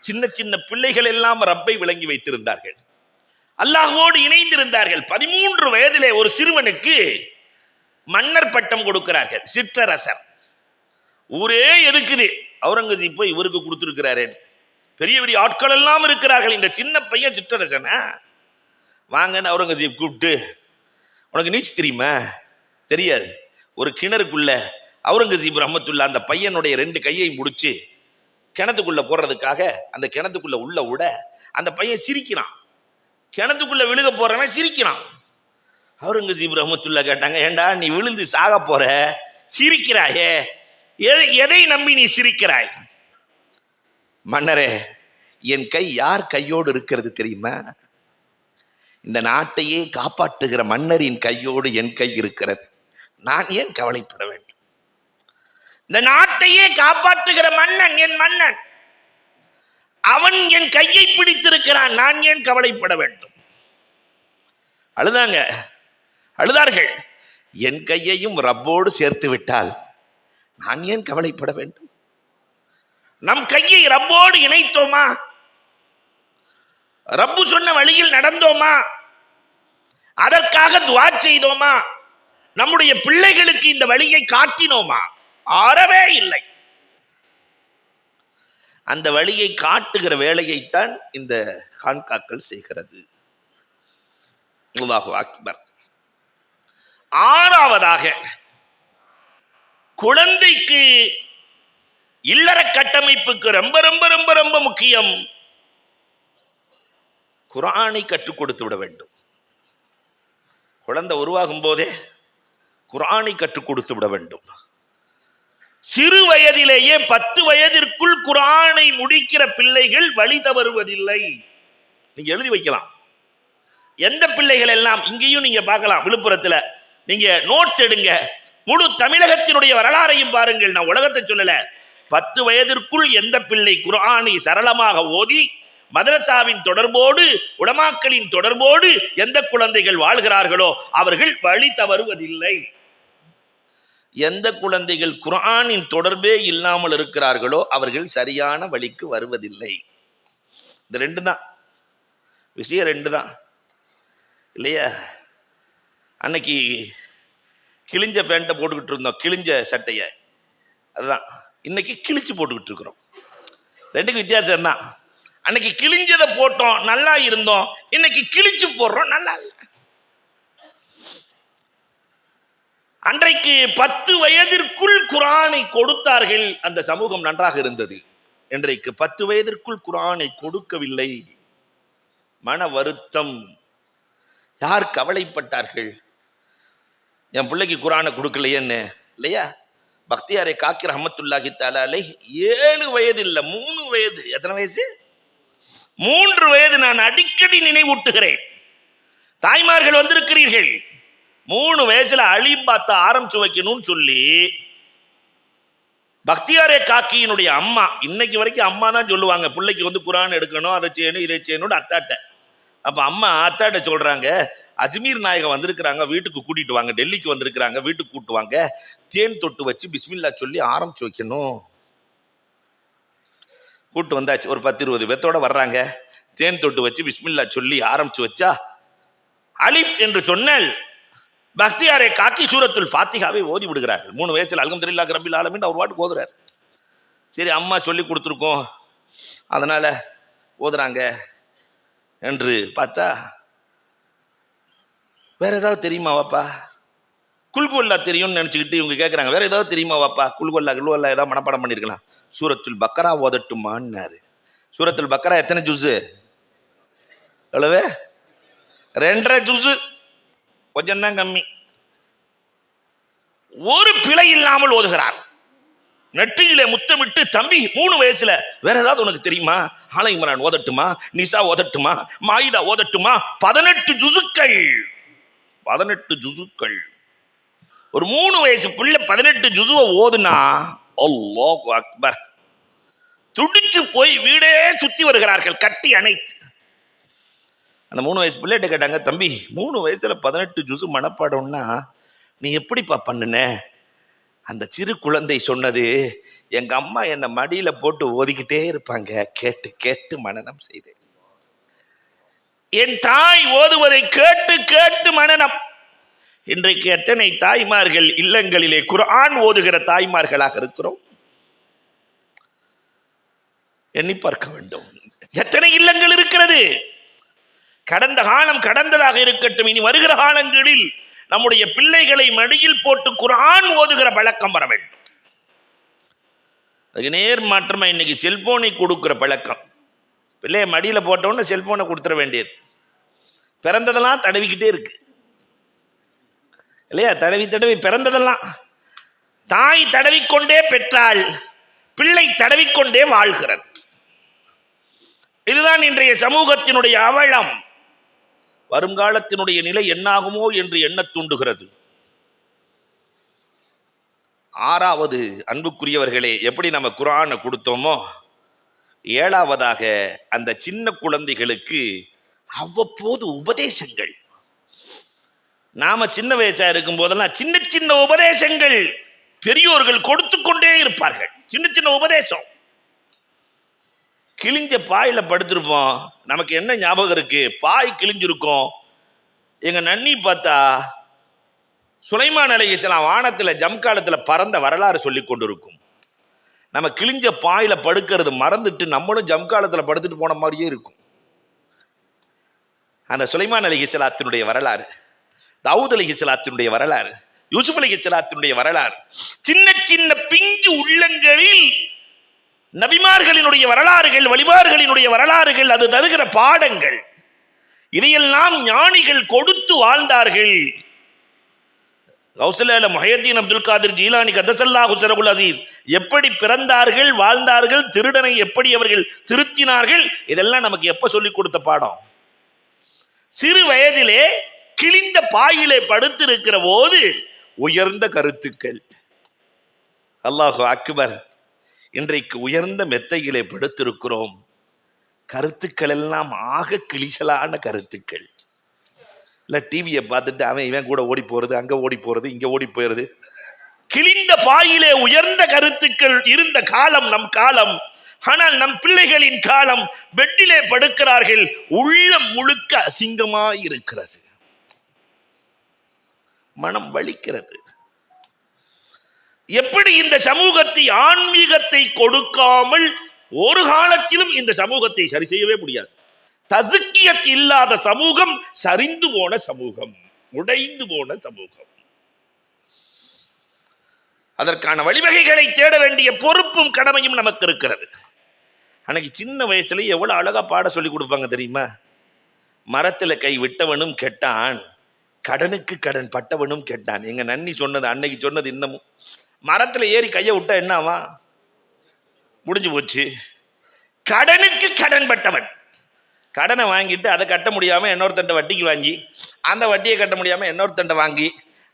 சின்ன சின்ன பிள்ளைகள் எல்லாம் ரப்பை விளங்கி வைத்திருந்தார்கள், அல்லாஹ்வோடு இணைந்திருந்தார்கள். 13 வயதிலே ஒரு சிறுவனுக்கு மன்னர் பட்டம் கொடுக்கிறார்கள், சிற்றரசர். ஊரே எதுக்குது, அவுரங்கசீப் போய் இவருக்கு கொடுத்திருக்கிறாரு. பெரிய பெரிய ஆட்கள் எல்லாம் இருக்கிறார்கள், இந்த சின்ன பையன் சிற்றரசன வாங்கன்னு அவுரங்கசீப் கூப்பிட்டு, உனக்கு நீச்சல் தெரியுமா? தெரியாது. ஒரு கிணறுக்குள்ள அவுரங்கசீப் ரஹ்மத்துல்லாஹ் அந்த பையனுடைய 2 கையை முடிச்சு கிணத்துக்குள்ள போடுறதுக்காக அந்த கிணத்துக்குள்ள உள்ள விட அந்த பையன் சிரிக்கிறான். கிணத்துக்குள்ள விழுக போறவன் சிரிக்கிறான். அவுரங்கசீப் ரஹ்மத்துல்லாஹ் கேட்டாங்க, ஏண்டா நீ விழுந்து சாக போற, சிரிக்கிறாயே, எதை நம்பி நீ சிரிக்கிறாய்? மன்னரே, என் கை யார் கையோடு இருக்கிறது தெரியுமா? இந்த நாட்டையே காப்பாற்றுகிற மன்னரின் கையோடு என் கை இருக்கிறது. நான் ஏன் கவலைப்பட வேண்டும்? இந்த நாட்டையே காப்பாற்றுகிற மன்னன் என் மன்னன், அவன் என் கையை பிடித்திருக்கிறான், நான் ஏன் கவலைப்பட வேண்டும்? அழுதார்கள். என் கையையும் ரப்போடு சேர்த்து விட்டால் நான் ஏன் கவலைப்பட வேண்டும்? நம் கையை ரப்போடு இணைத்தோமா? ரப்பு சொன்ன வழியில் நடந்தோமா? அதற்காக துஆ செய்தோமா? நம்முடைய பிள்ளைகளுக்கு இந்த வழியை காட்டினோமா? அறவே இல்லை. அந்த வழியை காட்டுகிற வேலையைத்தான் இந்த கான்காக்கள் செய்கிறது. அல்லாஹு அக்பர். 6வதாக குழந்தைக்கு இல்லற கட்டமைப்புக்கு ரொம்ப ரொம்ப ரொம்ப ரொம்ப முக்கியம், குர்ஆனை கற்றுக் கொடுத்து விட வேண்டும். குழந்தை உருவாகும் போதே குர்ஆனை கற்றுக் கொடுத்து விட வேண்டும். சிறு வயதிலேயே 10 வயதிற்குள் குர்ஆனை முடிக்கிற பிள்ளைகள் வழி தவறுவதில்லை. நீங்க எழுதி வைக்கலாம். எந்த பிள்ளைகள் எல்லாம் இங்கேயும் நீங்க பார்க்கலாம். விழுப்புரத்துல நீங்க நோட்ஸ் எடுங்க. முழு தமிழகத்தினுடைய வரலாறையும் பாருங்கள். நான் உலகத்தை சொல்லல. 10 வயதிற்குள் எந்த பிள்ளை குர்ஆனை சரளமாக ஓதி மதரசாவின் தொடர்போடு உலமாக்களின் தொடர்போடு எந்த குழந்தைகள் வாழ்கிறார்களோ அவர்கள் வழி தவறுவதில்லை. எந்த குழந்தைகள் குர்ஆனின் தொடர்பே இல்லாமல் இருக்கிறார்களோ அவர்கள் சரியான வழிக்கு வருவதில்லை. இந்த 2 தான் விஷயம். 2 தான் இல்லையா? அன்னைக்கு கிழிஞ்ச பேண்ட்டை போட்டுக்கிட்டு இருந்தோம், கிழிஞ்ச சட்டைய. அதுதான் இன்னைக்கு கிழிச்சு போட்டுக்கிட்டு இருக்கிறோம். 2க்கும் வித்தியாசம் தான். அன்னைக்கு கிழிஞ்சதை போட்டோம், நல்லா இருந்தோம். இன்னைக்கு கிழிச்சு போடுறோம், நல்லா இல்லை. அன்றைக்கு 10 வயதிற்குள் குர்ஆனை கொடுத்தார்கள், அந்த சமூகம் நன்றாக இருந்தது. இன்றைக்கு 10 வயதிற்குள் குர்ஆனை கொடுக்கவில்லை. மன வருத்தம். யார் கவலைப்பட்டார்கள்? என் பிள்ளைக்கு குர்ஆனை கொடுக்கலையேன்னு இல்லையா? பக்தியாரை காக்கி ரஹ்மத்துல்லாஹி தஆலா அலைஹி 7 வயது இல்ல, 3 வயது. எத்தனை வயசு? 3 வயது. நான் அடிக்கடி நினைவூட்டுகிறேன். தாய்மார்கள் வந்திருக்கிறீர்கள். 3 வயசுல அலிபாத்த ஆரம்பிச்சு வைக்கணும்னு சொல்லி பக்தியாரே காக்கியினுடைய அம்மா, இன்னைக்கு வரைக்கும் அம்மா தான் சொல்லுவாங்க, பிள்ளைக்கு வந்து குர்ஆன் எடுக்கணும், அதை செய்யணும், இதை செய்யணும் அத்தாட்ட. அப்ப அம்மா அத்தாட்ட சொல்றாங்க, அஜ்மீர் நாயகம் வந்திருக்கிறாங்க, வீட்டுக்கு கூட்டிட்டு வாங்க. டெல்லிக்கு வந்திருக்கிறாங்க, வீட்டுக்கு கூட்டு வாங்க. தேன் தொட்டு வச்சு பிஸ்மில்லா சொல்லி ஆரம்பிச்சு வைக்கணும். கூட்டு வந்தாச்சு. ஒரு 10-20 பேத்தோட வர்றாங்க. தேன் தொட்டு வச்சு பிஸ்மில்லா சொல்லி ஆரம்பிச்சு வச்சா அலிஃப் என்று சொன்னால் பக்தியாரை காக்கி சூரத்துல் ஃபாத்திஹாவை ஓதி விடுகிறார்கள். 3 வயசுல அல்ஹம்துலில்லாஹி ரப்பில் ஆலமீன் அவர் பாட்டுக்கு ஓதுறாரு. சரி, அம்மா சொல்லி கொடுத்துருக்கோம், அதனால ஓதுறாங்க என்று பார்த்தா வேற ஏதாவது தெரியுமா வாப்பா? குல்குவல்லா தெரியும்னு நினைச்சுக்கிட்டு இவங்க கேட்குறாங்க, வேற ஏதாவது தெரியுமா வாப்பா? குல்குவல்லா ஏதாவது மனப்பாடம் பண்ணிருக்கலாம். சூரத்துல் பக்கரா ஓதட்டுமான்னாரு. சூரத்துல் பக்கரா எத்தனை ஜுஸு? எவ்வளவு? 2.5 ஜுஸு. கொஞ்சம் தான் கம்மி. ஒரு பிழை இல்லாமல் ஓதுகிறார். நெற்றியிலே முத்தமிட்டு, தம்பி 3 வயசுல வேற ஏதாவது உனக்கு தெரியுமா? ஆலை இம்ரான் ஓதட்டுமா? நிசா ஓதட்டுமா? மாயிதா ஓதட்டுமா? 18 ஜுஸுக்கள். 18 ஜுஸுக்கள். ஒரு 3 வயசு பிள்ளை 18 ஜுஸுவை ஓதுனா அல்லாஹு அக்பர். துடிச்சு போய் வீடே சுத்தி வருகிறார்கள், கட்டி அணைத்து. அந்த 3 வயசு பிள்ளைகிட்ட கேட்டாங்க, தம்பி 3 வயசுல 18 ஜுஸு மனப்பாடம்னா நீ எப்படிப்பா பண்ணுன? அந்த சிறு குழந்தை சொன்னது, எங்க அம்மா என்னை மடியில போட்டு ஓதிக்கிட்டே இருப்பாங்க, கேட்டு கேட்டு மனனம் செய்தேன். என் தாய் ஓதுவதை கேட்டு கேட்டு மனனம். இன்றைக்கு எத்தனை தாய்மார்கள் இல்லங்களிலே குர்ஆன் ஓதுகிற தாய்மார்களாக இருக்கிறோம்? எண்ணி பார்க்க வேண்டும். எத்தனை இல்லங்கள் இருக்கிறது? கடந்த காலம் கடந்ததாக இருக்கட்டும், இனி வருகிற காலங்களில் நம்முடைய பிள்ளைகளை மடியில் போட்டு குர்ஆன் ஓதுகிற பழக்கம் வர வேண்டும். அதுக்கு நேர் மாற்றமா இன்னைக்கு செல்போனை கொடுக்கிற பழக்கம். பிள்ளைய மடியில போட்டோன்னு செல்போனை கொடுத்துட வேண்டியது. பிறந்ததெல்லாம் தடவிக்கிட்டே இருக்கு இல்லையா? தடவி தடவி பிறந்ததெல்லாம். தாய் தடவிக்கொண்டே பெற்றால் பிள்ளை தடவிக்கொண்டே வாழ்கிறது. இதுதான் இன்றைய சமூகத்தினுடைய அவலம். வருங்காலத்தினுடைய நிலை என்னாகுமோ என்று எண்ண தூண்டுகிறது. 6வது, அன்புக்குரியவர்களே, எப்படி நம்ம குர்ஆனை கொடுத்தோமோ 7வதாக அந்த சின்ன குழந்தைகளுக்கு அவ்வப்போது உபதேசங்கள். நாம சின்ன வயசா இருக்கும் போதெல்லாம் சின்ன சின்ன உபதேசங்கள் பெரியோர்கள் கொடுத்து கொண்டே இருப்பார்கள். சின்ன சின்ன உபதேசம். கிழிஞ்ச பாயில படுத்திருப்போம். நமக்கு என்ன ஞாபகம் இருக்கு? பாய் கிழிஞ்சிருக்கும். எங்க நன்னி பார்த்தா சுலைமான் அலைஹிஸ்ஸலாம் வானத்துல ஜம்காலத்துல பறந்த வரலாறு சொல்லி கொண்டு இருக்கும். நம்ம கிழிஞ்ச பாயில படுக்கிறது மறந்துட்டு நம்மளும் ஜம்காலத்துல படுத்துட்டு போன மாதிரியே இருக்கும். அந்த சுலைமான் அலைஹிஸ்ஸலாத்தினுடைய வரலாறு, தாவூத் அலைஹிஸ்ஸலாத்தினுடைய வரலாறு, யூசுப் அலைஹிஸ்ஸலாத்தினுடைய வரலாறு, சின்ன சின்ன பிஞ்சு உள்ளங்களில் நபிமார்களினுடைய வரலாறுகள், வழிமார்களினுடைய வரலாறுகள், அது தருகிற பாடங்கள். இதையெல்லாம் ஞானிகள் கொடுத்து வாழ்ந்தார்கள். கௌசல்யா முஹையத்தீன் அப்துல் காதிர் ஜீலானி கதஸல்லாஹு சிரகுல் அஸீஸ் எப்படி பிறந்தார்கள், வாழ்ந்தார்கள், திருடனை எப்படி அவர்கள் திருத்தினார்கள், இதெல்லாம் நமக்கு எப்ப சொல்லிக் கொடுத்த பாடம்? சிறு வயதிலே கிழிந்த பாயிலே படுத்திருக்கிற போது உயர்ந்த கருத்துக்கள். அல்லாஹு அக்பர். இன்றைக்கு உயர்ந்த மெத்தையிலே படுத்திருக்கிறோம். கருத்துக்கள் எல்லாம் ஆக கிளிசலான கருத்துக்கள். இல்லை டிவியை பார்த்துட்டு அவன் இவன் கூட ஓடி போறது, அங்க ஓடி போறது, இங்க ஓடி போயிடுது. கிழிந்த பாயிலே உயர்ந்த கருத்துக்கள் இருந்த காலம் நம் காலம். ஆனால் நம் பிள்ளைகளின் காலம் பெட்டிலே படுக்கிறார்கள், உள்ளம் முழுக்க அசிங்கமாய் இருக்கிறது, மனம் வலிக்கிறது. எப்படி இந்த சமூகத்தை ஆன்மீகத்தை கொடுக்காமல் ஒரு காலத்திலும் இந்த சமூகத்தை சரி செய்யவே முடியாது. தஸ்கியத் இல்லாத சமூகம் சரிந்து போன சமூகம், உடைந்து போன சமூகம். அதற்கான வழிவகைகளை தேட வேண்டிய பொறுப்பும் கடமையும் நமக்கு இருக்கிறது. அன்னைக்கு சின்ன வயசுல எவ்வளவு அழகா பாட சொல்லி கொடுப்பாங்க தெரியுமா? மரத்துல கை விட்டவனும் கெட்டான், கடனுக்கு கடன் பட்டவனும் கெட்டான். எங்க நன்னி சொன்னது, அன்னைக்கு சொன்னது இன்னமும். மரத்துல ஏறி கையை விட்டா என்ன ஆவா? முடிஞ்சு போச்சு. கடனுக்கு கடன் பட்டவன், கடனை வாங்கிட்டு அதை கட்ட முடியாம இன்னொருத்தண்ட வட்டிக்கு வாங்கி, அந்த வட்டியை கட்ட முடியாம இன்னொருத்தண்ட வாங்கி,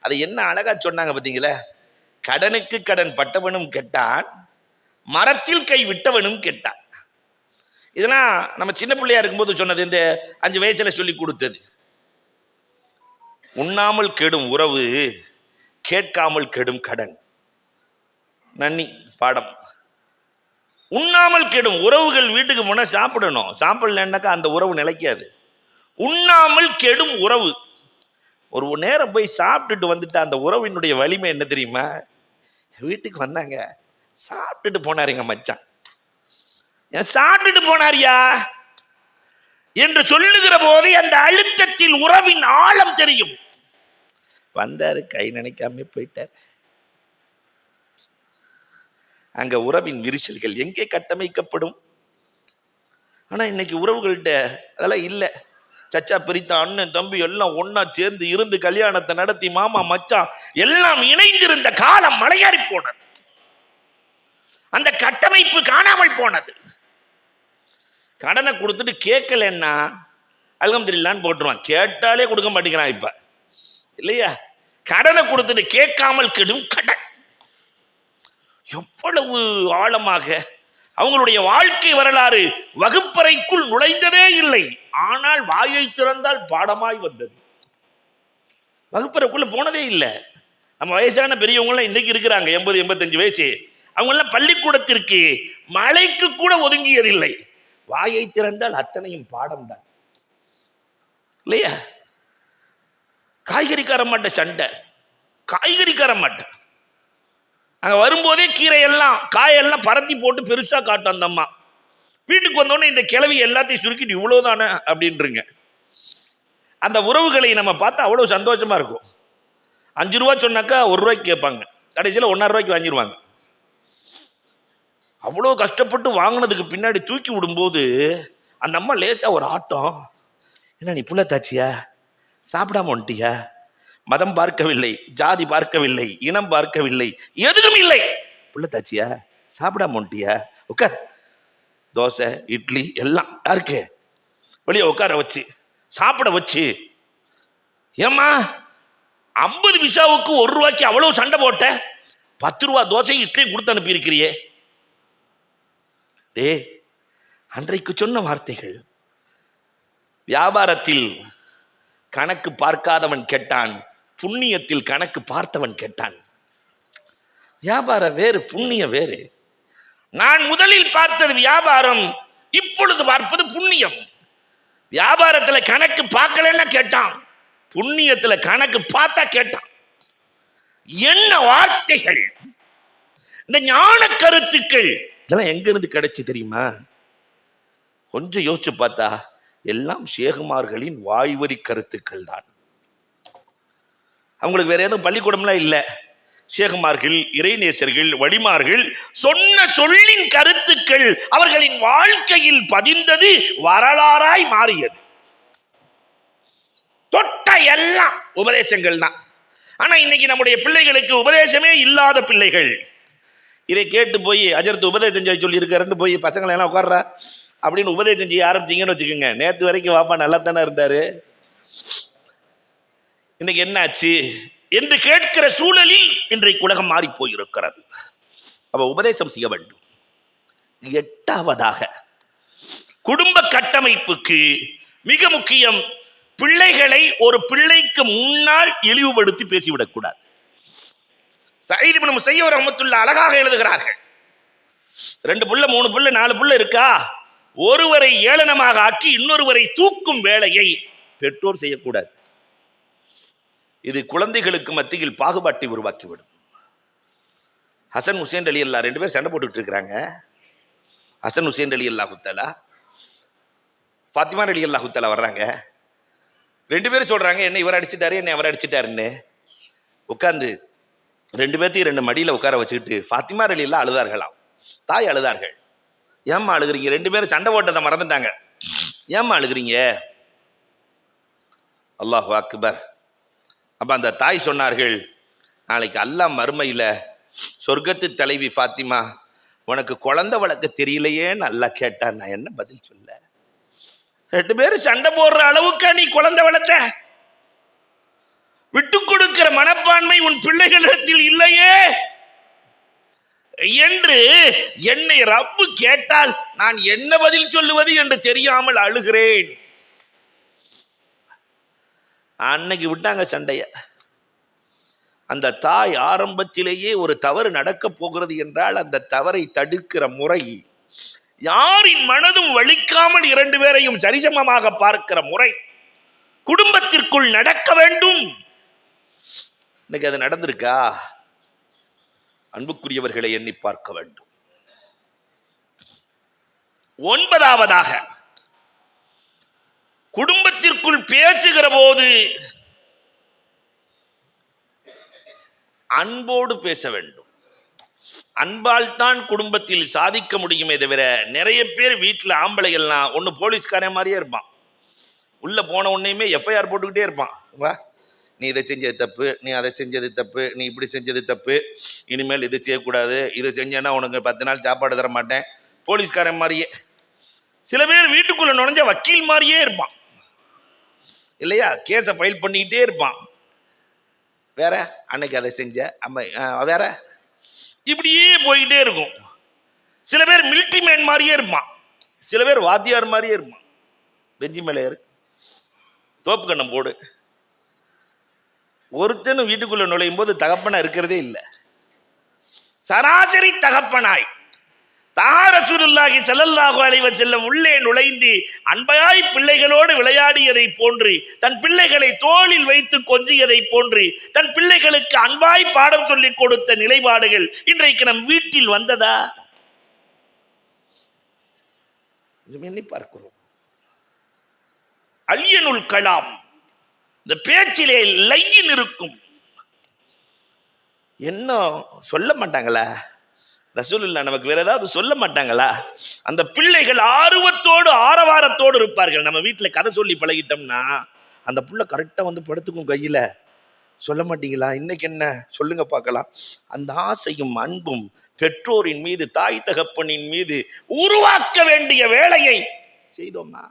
அதை என்ன அழகா சொன்னாங்க பார்த்தீங்களா? கடனுக்கு கடன் பட்டவனும் கெட்டான், மரத்தில் கை விட்டவனும் கெட்டான். இதெல்லாம் நம்ம சின்ன பிள்ளையா இருக்கும்போது சொன்னது, இந்த 5 வயசுல சொல்லி கொடுத்தது. உண்ணாமல் கெடும் உறவு, கேட்காமல் கெடும் கடன். நன்னி பாடம். உண்ணாமல் கெடும் உறவுகள். வீட்டுக்கு போனா சாப்பிடணும், சாப்பிடலன்னாக்கா அந்த உறவு நிலைக்காது. உண்ணாமல் கெடும் உறவு. ஒரு நேரம் போய் சாப்பிட்டுட்டு வந்துட்டு அந்த உறவினுடைய வலிமை என்ன தெரியுமா? வீட்டுக்கு வந்தாங்க, சாப்பிட்டுட்டு போனாருங்க மச்சான், சாப்பிட்டுட்டு போனாரியா என்று சொல்லுகிற போதே அந்த அழுத்தத்தில் உறவின் ஆழம் தெரியும். வந்தாரு, கை நினைக்காம போயிட்டார். அங்க உறவின் விரிசல்கள் எங்கே கட்டமைக்கப்படும்? ஆனா இன்னைக்கு உறவுகள்கிட்ட அதெல்லாம் இல்லை. சச்சா பிரித்த அண்ணன் தம்பி எல்லாம் ஒன்னா சேர்ந்து இருந்து கல்யாணத்தை நடத்தி மாமா மச்சான் எல்லாம் இணைந்திருந்த காலம் மலையாறி போனது. அந்த கட்டமைப்பு காணாமல் போனது. கடனை கொடுத்துட்டு கேட்கலன்னா அல்ஹம்துலில்லாஹ்னு போட்டுருவான், கேட்டாலே கொடுக்க மாட்டேங்கிறான் இப்ப இல்லையா? கடனை கொடுத்துட்டு கேட்காமல் கெடும் கடன். எவ்வளவு ஆழமாக அவங்களுடைய வாழ்க்கை வரலாறு வகுப்பறைக்குள் நுழைந்ததே இல்லை, ஆனால் வாயை திறந்தால் பாடமாய் வந்தது. வகுப்பறைக்குள்ள போனதே இல்லை. நம்ம வயசான பெரியவங்களாம் இன்னைக்கு இருக்கிறாங்க, 80-85 வயசு. அவங்கெல்லாம் பள்ளிக்கூடத்திற்கு மழைக்கு கூட ஒதுங்கியதில்லை. வாயை திறந்தால் அத்தனையும் பாடம் தான் இல்லையா? காய்கறிக்கார மாட்ட சண்டை, காய்கறிக்கார மாட்டேன். அங்க வரும்போதே கீரையெல்லாம் காயெல்லாம் பரத்தி போட்டு பெருசா காட்டும் அந்த அம்மா. வீட்டுக்கு வந்தோடனே இந்த கிழவி எல்லாத்தையும் சுருக்கிட்டு இவ்வளவுதானே அப்படின்றீங்க. அந்த உறவுகளை நம்ம பார்த்தா அவ்வளவு சந்தோஷமா இருக்கும். 5 ரூபா சொன்னாக்கா 1 ரூபாய்க்கு கேட்பாங்க, கடைசியில் 1.5 ரூபாய்க்கு வாங்கிடுவாங்க. அவ்வளோ கஷ்டப்பட்டு வாங்கினதுக்கு பின்னாடி தூக்கி விடும்போது அந்த அம்மா லேசா ஒரு ஆட்டம். என்ன நீ புள்ளத்தாச்சியா, சாப்பிடாம வந்துட்டியா? மதம் பார்க்கவில்லை, ஜாதி பார்க்கவில்லை, இனம் பார்க்கவில்லை, எதுவும் இல்லை. புள்ளத்தாச்சியா, சாப்பிடாம வந்துட்டியா? உட்கார். தோசை இட்லி எல்லாம் யாருக்கு? வெளியே உட்கார வச்சு சாப்பிட வச்சு. ஏம்மா 50 பைசாவுக்கு 1 ரூபாய்க்கு அவ்வளவு சண்டை போட்ட, 10 ரூபா தோசை இட்லி கொடுத்து அனுப்பி இருக்கிறியே. அன்றைக்கு சொன்ன வார்த்தைகள். வியாபாரத்தில் கணக்கு பார்க்காதவன் கெட்டான், புண்ணியத்தில் கணக்கு பார்த்தவன் கெட்டான். வியாபாரம் வேறு, புண்ணியம் வேறு. நான் முதலில் பார்த்தது வியாபாரம், இப்பொழுது பார்ப்பது புண்ணியம். வியாபாரத்துல கணக்கு பார்க்கலன்னா கேட்டான், புண்ணியத்துல கணக்கு பார்த்தா கேட்டான். என்ன வார்த்தைகள்! இந்த ஞான கருத்துக்கள் இதெல்லாம் எங்க இருந்து கிடைச்சு தெரியுமா? கொஞ்சம் யோசிச்சு பார்த்தா எல்லாம் ஷேகுமார்களின் வாய்வரி கருத்துக்கள் தான். அவங்களுக்கு வேற எதுவும் பள்ளிக்கூடம்லாம் இல்லை. ஷேகுமார்கள், இறைநேசர்கள், வழிமார்கள் சொன்ன சொல்லின் கருத்துக்கள் அவர்களின் வாழ்க்கையில் பதிந்தது, வரலாறாய் மாறியது. தொட்ட எல்லாம் உபதேசங்கள் தான். ஆனா இன்னைக்கு நம்முடைய பிள்ளைகளுக்கு உபதேசமே இல்லாத பிள்ளைகள். இதை கேட்டு போய் அஜர்த்து உபதேசம் செய்ய சொல்லி இருக்காருன்னு போய் பசங்களை எல்லாம் உட்கார்றா அப்படின்னு உபதேசம் செய்ய ஆரம்பிச்சிங்கன்னு வச்சுக்கோங்க, நேற்று வரைக்கும் வாப்பா நல்லா தானே இருந்தாரு, இன்னைக்கு என்ன ஆச்சு என்று கேட்கிற சூழலில் இன்றைக்கு உலகம் மாறி போயிருக்கிறது. அப்ப உபதேசம் செய்ய வேண்டும். 8வது குடும்ப கட்டமைப்புக்கு மிக முக்கியம், பிள்ளைகளை ஒரு பிள்ளைக்கு முன்னால் இழிவுபடுத்தி பேசிவிடக்கூடாது. சயீத் இப்னு முஸையப் ரஹ்மத்துல்லாஹி அழகாக எழுதுகிறார்கள், 2 புள்ள 3 புள்ள 4 புள்ள இருக்கா, ஒருவரை ஏளனமாக ஆக்கி இன்னொருவரை தூக்கும் வேலையை பெற்றோர் செய்யக்கூடாது. இது குழந்தைகளுக்கு மத்தியில் பாகுபாட்டை உருவாக்கிவிடும். ஹசன் ஹுசைன் ரலியல்லாஹு 2 பேர் சண்டை போட்டுட்டு இருக்கிறாங்க. ஹசன் ஹுசைன் ரலியல்லாஹு தஆலா, ஃபாத்திமா ரலியல்லாஹு தஆலா வர்றாங்க. 2 பேரும் சொல்றாங்க, என்ன இவர் அடிச்சிட்டாரு என்ன அவர் அடிச்சிட்டாருன்னு. உட்கார்ந்து 2 பேர்த்தையும் 2 மடியில உட்கார வச்சுக்கிட்டு ஃபாத்திமா ரலியல்லாஹு அழுதார்களாம். தாய் அழுதார்கள். ஏம்மா அழுகிறீங்க? 2 பேரும் சண்டை போட்டதை மறந்துட்டாங்க. ஏம்மா அழுகிறீங்க? அல்லாஹு அக்பர். அப்ப அந்த தாய் சொன்னார்கள், நாளைக்கு அல்லாஹ் மறுமையில சொர்க்கத்து தலைவி ஃபாத்திமா, உனக்கு குழந்தை வளர்க்க தெரியலையே நல்லா கேட்டா நான் என்ன பதில் சொல்ல? 2 பேரும் சண்டை போடுற அளவுக்கு நீ குழந்தை வளர்த்த? விட்டு கொடுக்கிற மனப்பான்மை உன் பிள்ளைகளிடத்தில் இல்லையே என்று என்னை ரப்பு கேட்டால் நான் என்ன பதில் சொல்லுவது என்று தெரியாமல் அழுகிறேன். அன்னைக்கு விட்டாங்க சண்டைய. அந்த தாய் ஆரம்பத்திலேயே ஒரு தவறு நடக்க போகிறது என்றால் அந்த தவறை தடுக்கிற முறை, யாரின் மனதும் வலிக்காமல் 2 பேரையும் சரிசமமாக பார்க்கிற முறை குடும்பத்திற்குள் நடக்க வேண்டும். இன்னைக்கு அது நடந்திருக்கா? அன்புக்குரியவர்களை எண்ணி பார்க்க வேண்டும். 9வது குடும்பத்திற்குள் பேசுகிற போது அன்போடு பேச வேண்டும். அன்பால் தான் குடும்பத்தில் சாதிக்க முடியுமே தவிர, நிறைய பேர் வீட்டில் ஆம்பளைகள்லாம் ஒன்று போலீஸ்காரன் மாதிரியே இருப்பான், உள்ள போன உடனேயுமே எஃப்ஐஆர் போட்டுக்கிட்டே இருப்பான். வா, நீ இதை செஞ்சது தப்பு, நீ அதை செஞ்சது தப்பு, நீ இப்படி செஞ்சது தப்பு, இனிமேல் இது செய்யக்கூடாது, இது செஞ்சேன்னா உனக்கு 10 நாள் சாப்பாடு தர மாட்டேன். போலீஸ்காரன் மாதிரியே. சில பேர் வீட்டுக்குள்ள நுழைஞ்ச வக்கீல் மாதிரியே இருப்பான் இல்லையா, கேஸை ஃபைல் பண்ணிக்கிட்டே இருப்பான். வேற அன்னைக்கு அதை செஞ்ச அம்மா வேற, இப்படியே போயிட்டே இருக்கும். சில பேர் மிலிட்ரி மேன் மாதிரியே இருப்பான், சில பேர் வாத்தியார் மாதிரியே இருப்பான். பெஞ்சி மேலே ஏறு, தோப்பு கண்ணம் போடு. ஒருத்தனும் வீட்டுக்குள்ள நுழையும் போது தகப்பனா இருக்கிறதே இல்லை. சராசரி தகப்பனாய் ரசூலுல்லாஹி ஸல்லல்லாஹு அலைஹி வஸல்லம் உள்ளே நுழைந்து அன்பையாய் பிள்ளைகளோடு விளையாடியதை போன்று, தன் பிள்ளைகளை தோளில் வைத்து கொஞ்சியதை போன்று, தன் பிள்ளைகளுக்கு அன்பாய் பாடம் சொல்லிக் கொடுத்த நிலைப்பாடுகள் இன்றைக்கு நம் வீட்டில் வந்ததா? எண்ணி பார்க்கிறோம். அல்யனுல் கலாம், இந்த பேச்சிலே லையின் இருக்கும். என்ன சொல்ல மாட்டாங்களா ரசூலுல்லாஹ்? நமக்கு வேற ஏதாவது சொல்ல மாட்டாங்களா? அந்த பிள்ளைகள் ஆர்வத்தோடு ஆரவாரத்தோடு இருப்பார்கள். நம்ம வீட்டில் கதை சொல்லி பழகிட்டோம்னா அந்த புள்ள கரெக்டா வந்து படுத்துக்கும் கையில. சொல்ல மாட்டீங்களா? இன்னைக்கு என்ன சொல்லுங்க பார்க்கலாம். அந்த ஆசையும் அன்பும் பெற்றோரின் மீது, தாய் தகப்பனின் மீது உருவாக்க வேண்டிய வேலையை செய்தோம்னா.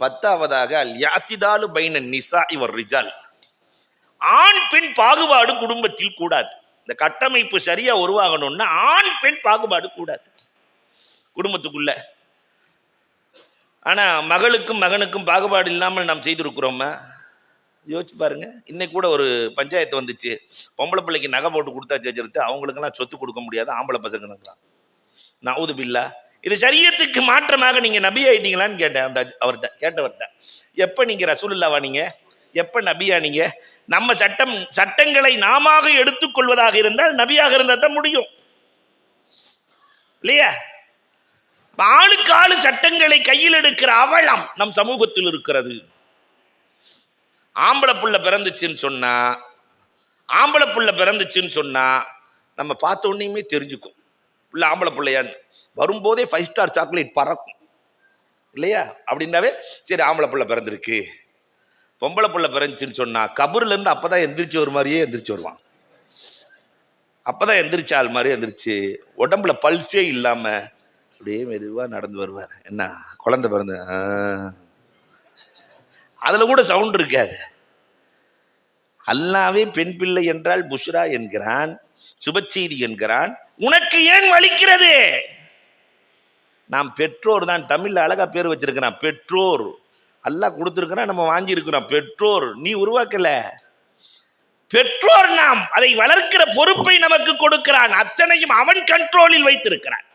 10வது அல் யாத்திதாலு பைன நிசாஇ வர் ரிஜால், ஆண் பெண் பாகுபாடு குடும்பத்தில் கூடாது. இந்த கட்டமைப்பு சரியா உருவாகணும்னா ஆண் பெண் பாகுபாடு கூடாது குடும்பத்துக்குள்ள. ஆனா மகளுக்கும் மகனுக்கும் பாகுபாடு இல்லாமல் நாம் செய்திருக்கிறோமா? யோசிச்சு பாருங்க. இன்னைக்கு கூட ஒரு பஞ்சாயத்து வந்துச்சு, பொம்பளை பிள்ளைக்கு நகை போட்டு கொடுத்தாச்சு வச்சிருத்து அவங்களுக்கெல்லாம் சொத்து கொடுக்க முடியாது, ஆம்பளை பசங்க தான். நவுது பில்லா. இது சரியத்துக்கு மாற்றமாக நீங்க நபி ஆயிட்டீங்களான்னு கேட்டேன் அந்த அவர்கிட்ட, கேட்டவர்கிட்ட. எப்ப நீங்க ரசூலுல்லாஹ் நீங்க, எப்ப நபியா நீங்க? நம்ம சட்டங்களை நாம எடுத்துக்கொள்வதாக இருந்தால் நபியாக இருந்தால் தான் முடியும் இல்லையா? ஆளுக்கு ஆளு சட்டங்களை கையில் எடுக்கிற அவலம் நம் சமூகத்தில் இருக்கிறது. ஆம்பளை புள்ள பிறந்துச்சுன்னு சொன்னா நம்ம பார்த்த உடனேயுமே தெரிஞ்சுக்கும் புள்ள ஆம்பளை பிள்ளையான்னு. வரும்போதே 5 ஸ்டார் சாக்லேட் பறக்கும். இல்லையா? அப்படின்னாவே சரி ஆம்பளை பிள்ளை பிறந்திருக்கு. பொம்பளை பிள்ளை பிறந்துச்சுன்னு சொன்னா கபூர்ல இருந்து அப்பதான் எந்திரிச்சு ஒரு மாதிரியே எந்திரிச்சு வருவான். அப்பதான் எந்திரிச்ச ஆள் மாதிரி எந்திரிச்சு உடம்புல பல்ஸே இல்லாம அப்படியே மெதுவா நடந்து வருவார். என்ன குழந்தை பிறந்த அதுல கூட சவுண்ட் இருக்காது. அல்லாவே பெண் பிள்ளை என்றால் புஷ்ரா என்கிறான், சுபச்செய்தி என்கிறான். உனக்கு ஏன் வலிக்கிறது? நாம் பெற்றோர் தான். தமிழ்ல அழகா பேர் வச்சிருக்கிறான், பெற்றோர். அல்லாஹ் கொடுத்திருக்கிறான், நம்ம வாங்கி இருக்கிறோம். பெற்றோர் நீ உருவாக்கல, பெற்றோர் நாம். அதை வளர்க்கிற பொறுப்பை நமக்கு கொடுக்கிறான். அத்தனையும் அவன் கண்ட்ரோலில் வைத்திருக்கிறான்.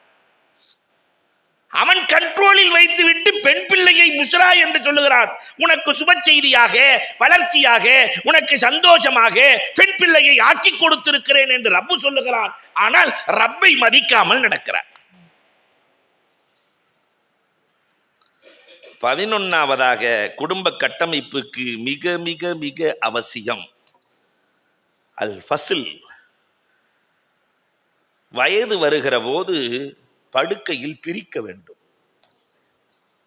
அவன் கண்ட்ரோலில் வைத்துவிட்டு பெண் பிள்ளையை புஷ்ரா என்று சொல்லுகிறான். உனக்கு சுப செய்தியாக, வளர்ச்சியாக, உனக்கு சந்தோஷமாக பெண் பிள்ளையை ஆக்கி கொடுத்திருக்கிறேன் என்று ரப்பு சொல்லுகிறான். ஆனால் ரப்பை மதிக்காமல் நடக்கிறான். 11வதாக குடும்ப கட்டமைப்புக்கு மிக மிக மிக அவசியம் அல் ஃபஸ்ல். வயது வருகிற போது படுக்கையில் பிரிக்க வேண்டும்.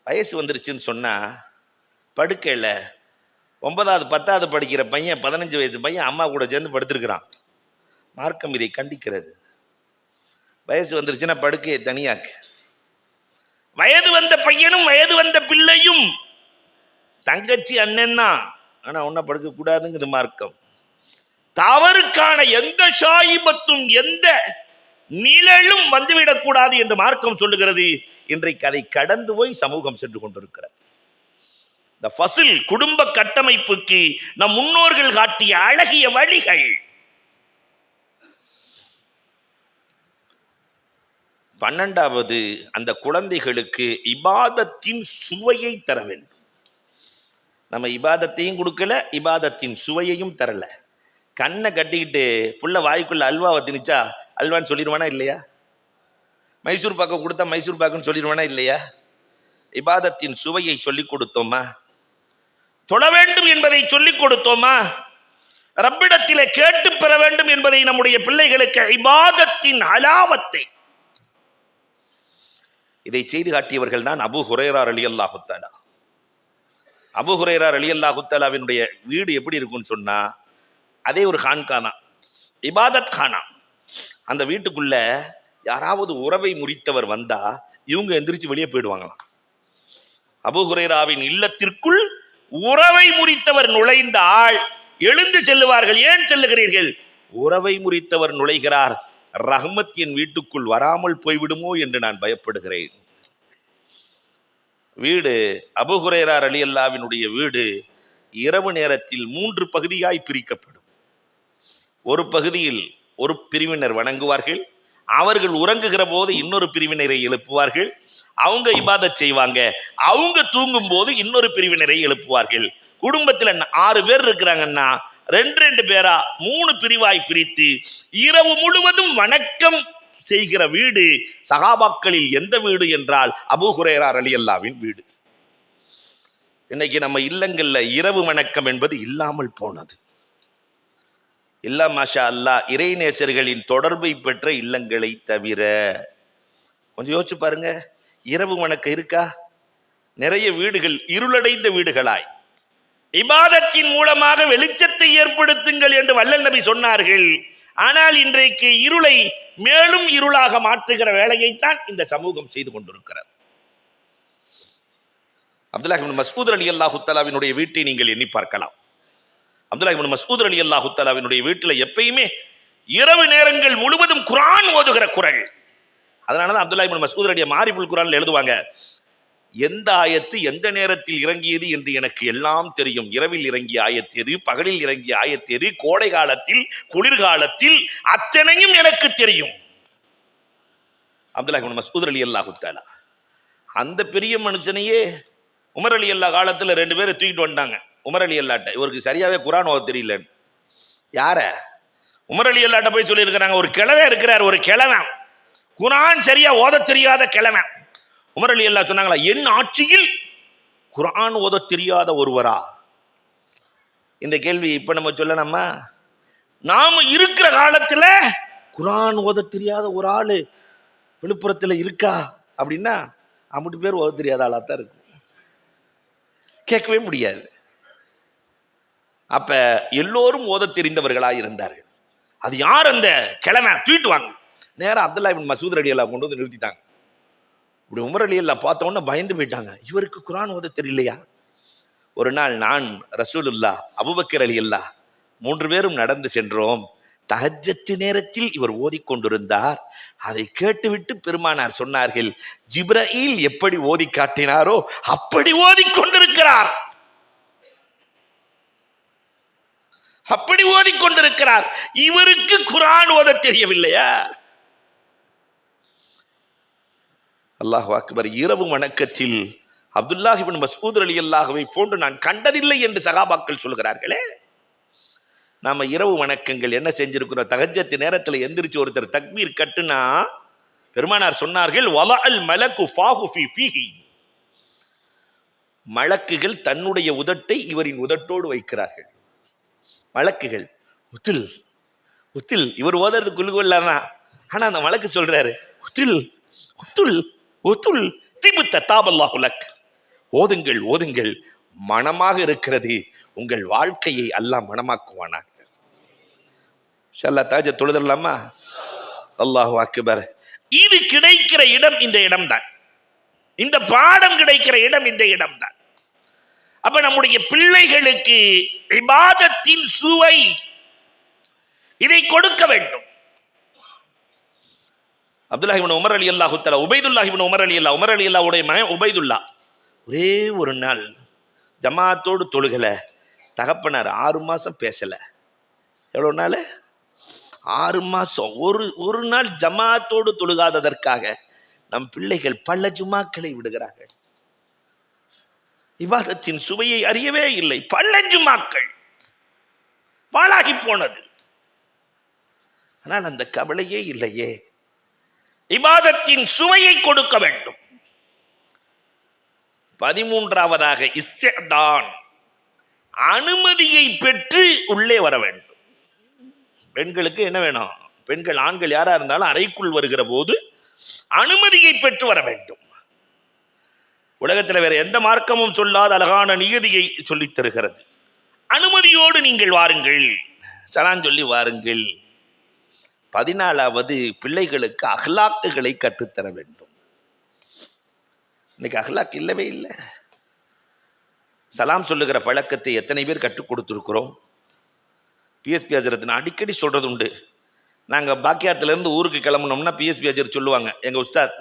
வயசு வந்துருச்சுன்னு சொன்னா படுக்கையில் 9வது 10வது படிக்கிற பையன், 15 வயசு பையன் அம்மா கூட சேர்ந்து படுத்திருக்கிறான். மார்க்கம் இதை கண்டிக்கிறது. வயசு வந்துருச்சுன்னா படுக்கையை தனியாக்கு. வயது வந்த பையனும் வயது வந்த பிள்ளையும் தங்கச்சி அண்ணன் தான், ஆனா ஒன்ன படுக்க கூடாதுங்கிறது மார்க்கம். தவறுக்கான எந்த ஷாயிபத்தும் எந்த நிழலும் வந்துவிடக்கூடாது என்று மார்க்கம் சொல்லுகிறது. இன்றைக்கு அதை கடந்து போய் சமூகம் சென்று கொண்டிருக்கிறது. இந்த ஃபஸ்ல் குடும்ப கட்டமைப்புக்கு நம் முன்னோர்கள் காட்டிய அழகிய வழிகள். 12வது அந்த குழந்தைகளுக்கு இபாதத்தின் சுவையை தர வேண்டும். நம்ம இபாதத்தையும் கொடுக்கல, இபாதத்தின் சுவையையும் தரல. கண்ணை கட்டிக்கிட்டு புள்ள வாய்க்குள்ள அல்வாவை திணிச்சா அல்வான்னு சொல்லிடுவானா இல்லையா? மைசூர் பாக்கு கொடுத்தா மைசூர் பாக்குன்னு சொல்லிடுவானா இல்லையா? இபாதத்தின் சுவையை சொல்லிக் கொடுத்தோமா? தொழ வேண்டும் என்பதை சொல்லிக் கொடுத்தோமா? ரப்பிடத்திலே கேட்டு பெற வேண்டும் என்பதை நம்முடைய பிள்ளைகளுக்கு இபாதத்தின் அலாவத்தை இதை செய்து காட்டியவர்கள் தான் அபூ ஹுரைரா ரலியல்லாஹு தஆலா. அபூ ஹுரைரா ரலியல்லாஹு தஆலாவினுடைய வீடு எப்படி இருக்கும்னு சொன்னா அதே ஒரு கான்கா தான், இபாதத் கானா. அந்த வீட்டுக்குள்ள யாராவது உறவை முறித்தவர் வந்தா இவங்க எந்திரிச்சு வெளியே போயிடுவாங்களாம். அபூ ஹுரைராவின் இல்லத்திற்குள் உறவை முறித்தவர் நுழைந்தால் எழுந்து செல்லுவார்கள். ஏன் செல்லுகிறீர்கள்? உறவை முறித்தவர் நுழைகிறார், ரஹ்மத் என் வீட்டுக்குள் வராமல் போய்விடுமோ என்று நான் பயப்படுகிறேன். வீடு அபூ ஹுரைரா ரலியல்லாஹுவினுடைய வீடு இரவு நேரத்தில் 3 பகுதியாய் பிரிக்கப்படும். ஒரு பகுதியில் ஒரு பிரிவினர் வணங்குவார்கள், அவர்கள் உறங்குகிற போது இன்னொரு பிரிவினரை எழுப்புவார்கள், அவங்க இபாதத் செய்வாங்க. அவங்க தூங்கும் போது இன்னொரு பிரிவினரை எழுப்புவார்கள். குடும்பத்தில் 6 பேர் இருக்கிறாங்கன்னா 2 பேரா 3 பிரிவாய் பிரித்து இரவு முழுவதும் வணக்கம் செய்கிற வீடு சஹாபாக்களில் எந்த வீடு என்றால் அபூ ஹுரைரா ரலியல்லாஹுவின் வீடு. இன்னைக்கு நம்ம இல்லங்கள்ல இரவு வணக்கம் என்பது இல்லாமல் போனது. இல்லா மாஷா அல்லாஹ், இறைநேசர்களின் தொடர்பை பெற்ற இல்லங்களை தவிர. கொஞ்சம் யோசிச்சு பாருங்க, இரவு வணக்கம் இருக்கா? நிறைய வீடுகள் இருளடைந்த வீடுகளாய். இபாதத்தின் மூலமாக வெளிச்சத்தை ஏற்படுத்துங்கள் என்று வல்லல் நபி சொன்னார்கள். ஆனால் இன்றைக்கு இருளை மேலும் இருளாக மாற்றுகிற வேலையைத்தான் இந்த சமூகம் செய்து கொண்டிருக்கிறது. அப்துல்லாஹ் இப்னு மஸ்ஊத் ரலியல்லாஹு தஆலாவினுடைய வீட்டை நீங்கள் எண்ணி பார்க்கலாம். அப்துல்லாஹ் இப்னு மஸ்ஊத் ரலியல்லாஹு தஆலாவினுடைய வீட்டில் எப்பயுமே இரவு நேரங்கள் முழுவதும் குர்ஆன் ஓதுகிற குரல். அதனாலதான் அப்துல்லாஹ் இப்னு மஸ்ஊத் ரலிய மாரிஃபுல் குர்ஆன்ல எழுதுவாங்க, எந்த ஆயத்து எந்த நேரத்தில் இறங்கியது என்று எனக்கு எல்லாம் தெரியும். இரவில் இறங்கிய ஆயத்து எது, பகலில் இறங்கிய ஆயத்து எது, கோடை காலத்தில் குளிர்காலத்தில் அத்தனையும் எனக்கு தெரியும். அப்துல்லாஹ் இப்னு மஸ்ஊத் ரலியல்லாஹு தஆலா அந்த பெரிய மனுஷனையே உமர் ரலியல்லாஹு காலத்துல 2 பேரை தூக்கிட்டு வந்தாங்க. உமர் ரலியல்லாஹு இவருக்கு சரியாவே குர்ஆன் ஓத தெரியலன்னு. யார? உமர் ரலியல்லாஹு போய் சொல்லி இருக்கிறாங்க, ஒரு கிழவன் இருக்கிறார், ஒரு கிழவன் குர்ஆன் சரியா ஓத தெரியாத கிழவன். உமர் ரலியல்லாஹு சொன்னாங்களா, என் ஆட்சியில் குர்ஆன் ஓத தெரியாத ஒருவரா? இந்த கேள்வி இப்ப நம்ம சொல்லணுமா? நாம இருக்கிற காலத்துல குர்ஆன் ஓத தெரியாத ஒரு ஆளு விழுப்புரத்துல இருக்கா அப்படின்னா 50 பேர் ஓத தெரியாத ஆளா தான் இருக்கும். கேட்கவே முடியாது. அப்ப எல்லோரும் ஓத தெரிந்தவர்களாக இருந்தார்கள். அது யார் அந்த கிழமை தூக்கிட்டு வாங்க, நேரம் அப்துல்லா இப்னு மசூத் ரலியல்லாஹு கொண்டு வந்து நிறுத்திட்டாங்க. இப்படி உமர் ரலியல்லாஹு பார்த்த உடனே பயந்து போயிட்டாங்க, இவருக்கு குர்ஆன் ஓத தெரியலையா? ஒரு நாள் நான், ரசூலுல்லாஹ், அபூபக்கர் ரலியல்லாஹு 3 பேரும் நடந்து சென்றோம். தஹஜ்ஜத் நேரத்தில் இவர் ஓதிக்கொண்டிருந்தார். அதை கேட்டுவிட்டு பெருமானார் சொன்னார்கள், ஜிப்ரீல் எப்படி ஓதி காட்டினாரோ அப்படி ஓதிக்கொண்டிருக்கிறார், அப்படி ஓதிக்கொண்டிருக்கிறார். இவருக்கு குர்ஆன் ஓத தெரியவில்லையா? அல்லாஹு அக்பர். இரவு வணக்கத்தில் அப்துல்லாஹ் இப்னு மஸ்ஊத் ரலியல்லாஹுவை போன்று நான் கண்டதில்லை என்று சகாபாக்கள் சொல்கிறார்களே. நாம இரவு வணக்கங்கள் என்ன செஞ்சிருக்கிறோம்? தஹஜ்ஜத் நேரத்தில் எந்திரிச்சு ஒருத்தர் தக்பீர் கட்டுனா பெருமானார் சொன்னார்கள், வலஅல் மலக்கு ஃபாஹு ஃபீ ஃபீஹி, மலக்குகள் தன்னுடைய உதட்டை இவரின் உதட்டோடு வைக்கிறார்கள். மலக்குகள் உத்தில் உத்தில், இவர் ஓதுறது குல்குவல்லாதான், ஆனா அந்த மலக்கு சொல்றாரு உத்தில் உத்துல் உத்துல் திபுத்த தாபல்லாஹு லக், ஓதுங்கள் ஓதுங்கள், மனமாக இருக்கிறது, உங்கள் வாழ்க்கையை அல்லாஹ் மனமாக்குவானாக. இன்ஷாஅல்லாஹ் தாஜ தொழுதலாமா? அல்லாஹு அக்பர். இது கிடைக்கிற இடம் இந்த இடம்தான், இந்த பாடம் கிடைக்கிற இடம் இந்த இடம்தான். அப்ப நம்முடைய பிள்ளைகளுக்கு இபாதத்தின் சுவை இதை கொடுக்க வேண்டும். அப்துல்லாஹ் இப்னு உமர் ரலியல்லாஹு தஆலா, உபைதுல்லாஹ் இப்னு உமர் ரலியல்லாஹுடைய மகன் உபைதுல்லா ஒரே ஒரு நாள் ஜமாத்தோடு தொழுகல. தகப்பனார் 6 மாசம் பேசல. எவ்வளவு நாள்? 6 மாசம். ஒரு நாள் ஜமாத்தோடு தொழுகாததற்காக நம் பிள்ளைகள் பல ஜுமாக்களை விடுகிறார்கள். இபாதத்தின் சுவையை அறியவே இல்லை. பல ஜுமாக்கள் பாழாகி போனது. ஆனால் அந்த கவலையே இல்லையே. இபாதத்தின் சுவையை கொடுக்க வேண்டும். 13வதாக இஸ்திஅதான், அனுமதியை பெற்று உள்ளே வர வேண்டும். பெண்களுக்கு என்ன வேணும்? பெண்கள் ஆண்கள் யாரா இருந்தாலும் அறைக்குள் வருகிற போது அனுமதியை பெற்று வர வேண்டும். உலகத்தில் வேற எந்த மார்க்கமும் சொல்லாத அழகான நியதியை சொல்லித் தருகிறது. அனுமதியோடு நீங்கள் வாருங்கள், சலான் சொல்லி வாருங்கள். 14வது பிள்ளைகளுக்கு அஹ்லாக்குகளை கற்றுத்தர வேண்டும். இன்னைக்கு அஹ்லாக் இல்லவே இல்லை. சலாம் சொல்லுகிற பழக்கத்தை எத்தனை பேர் கற்றுக் கொடுத்துருக்கிறோம்? பிஎஸ்பி ஹஜரத் நான் அடிக்கடி சொல்றது உண்டு. நாங்கள் பாக்கியாத்திலிருந்து ஊருக்கு கிளம்புனோம்னா பிஎஸ்பி ஹஜரத் சொல்லுவாங்க, எங்கள் உஸ்தாத்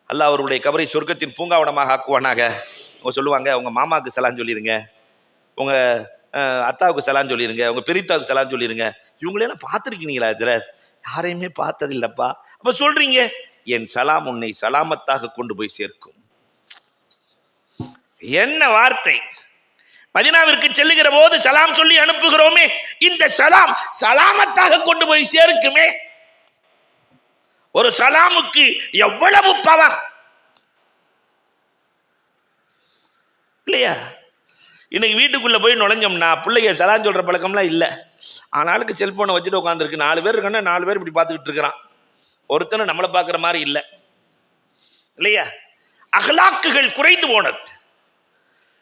அல்லாஹ் அவருடைய கபரை சொர்க்கத்தின் பூங்காவனமாக ஆக்குவானாக. அவங்க சொல்லுவாங்க, உங்கள் மாமாவுக்கு சலான் சொல்லிடுங்க, உங்கள் அத்தாவுக்கு சலான் சொல்லிடுங்க, உங்கள் பெரியத்தாவுக்கு சலான் சொல்லிடுங்க. இவங்களெல்லாம் பார்த்துருக்கீங்களா ஹஜரத்? யாரையுமே பார்த்ததில்லப்பா. அப்ப சொல்றீங்க, என் சலாம் உன்னை சலாமத்தாக கொண்டு போய் சேர்க்கும். என்ன வார்த்தை! மதீனாவிற்கு செல்லுகிற போது சலாம் சொல்லி அனுப்புகிறோமே, இந்த சலாம் சலாமத்தாக கொண்டு போய் சேர்க்குமே. ஒரு சலாமுக்கு எவ்வளவு பவர் இல்லையா? இன்னைக்கு வீட்டுக்குள்ள போய் நுழைஞ்சோம்னா பிள்ளைங்க சலான் சொல்ற பழக்கம்லாம் இல்லை. ஆனாலுக்கு செல்போனை வச்சுட்டு உட்காந்துருக்கு. 4 பேர் இருக்கான 4 பேர் இப்படி பார்த்துக்கிட்டு இருக்கிறான். ஒருத்தனை நம்மளை பார்க்குற மாதிரி இல்லை இல்லையா? அகலாக்குகள் குறைந்து போனது.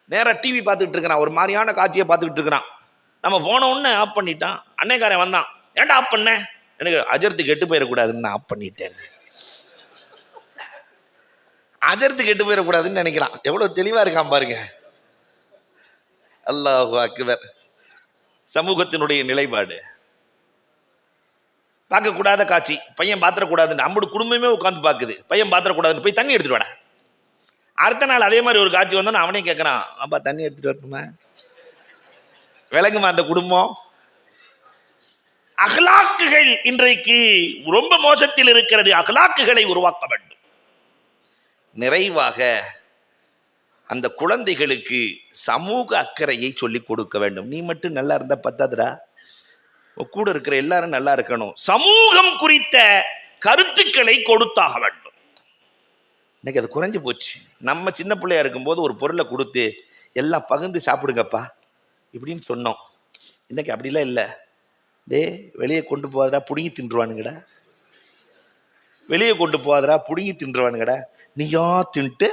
நேராக டிவி பார்த்துக்கிட்டு இருக்கிறான், ஒரு மாதிரியான காட்சியை பார்த்துக்கிட்டு இருக்கிறான். நம்ம போன உடனே ஆஃப் பண்ணிட்டான். அன்னைக்காரன் வந்தான், ஏன்டா ஆஃப் பண்ண? எனக்கு அஜர்த்து கெட்டு போயிடக்கூடாதுன்னு நான் ஆஃப் பண்ணிட்டேன். அஜர்த்து கெட்டு போயிடக்கூடாதுன்னு நினைக்கிறான். எவ்வளவு தெளிவா இருக்கான் பாருங்க. அல்லாஹு அக்பர். சமூகத்தினுடைய நிலைப்பாடு. பார்க்கக்கூடாத காட்சி, பையன் பாத்திரக்கூடாதுன்னு அம்புடு குடும்பமே உட்காந்து பார்க்குது. பையன் பாத்திரக்கூடாதுன்னு போய் தண்ணி எடுத்துட்டு வாடா. அடுத்த நாள் அதே மாதிரி ஒரு காட்சி வந்தோன்னு அவனே கேட்கறான், அப்பா தண்ணி எடுத்துட்டு வரணுமா? விளங்குமா அந்த குடும்பம்? அகலாக்குகள் இன்றைக்கு ரொம்ப மோசத்தில் இருக்கிறது. அகலாக்குகளை உருவாக்க வேண்டும். நிறைவாக அந்த குழந்தைகளுக்கு சமூக அக்கறையை சொல்லிக் கொடுக்க வேண்டும். நீ மட்டும் நல்லா இருந்தா பத்தாதுடா, கூட இருக்கிற எல்லாரும் நல்லா இருக்கணும். சமூகம் குறித்த கருத்துக்களை கொடுத்தாக வேண்டும். இன்னைக்கு அது குறைஞ்சு போச்சு. நம்ம சின்ன பிள்ளையா இருக்கும்போது ஒரு பொருளை கொடுத்து எல்லாம் பகிர்ந்து சாப்பிடுங்கப்பா இப்படின்னு சொன்னோம். இன்னைக்கு அப்படிலாம் இல்லை. டே வெளியே கொண்டு போகாதடா, புடுங்கி தின்றுவானுங்கடா. வெளியே கொண்டு போகாதடா, புடுங்கி தின்றுவானுங்கடா. நீயா தின்ட்டு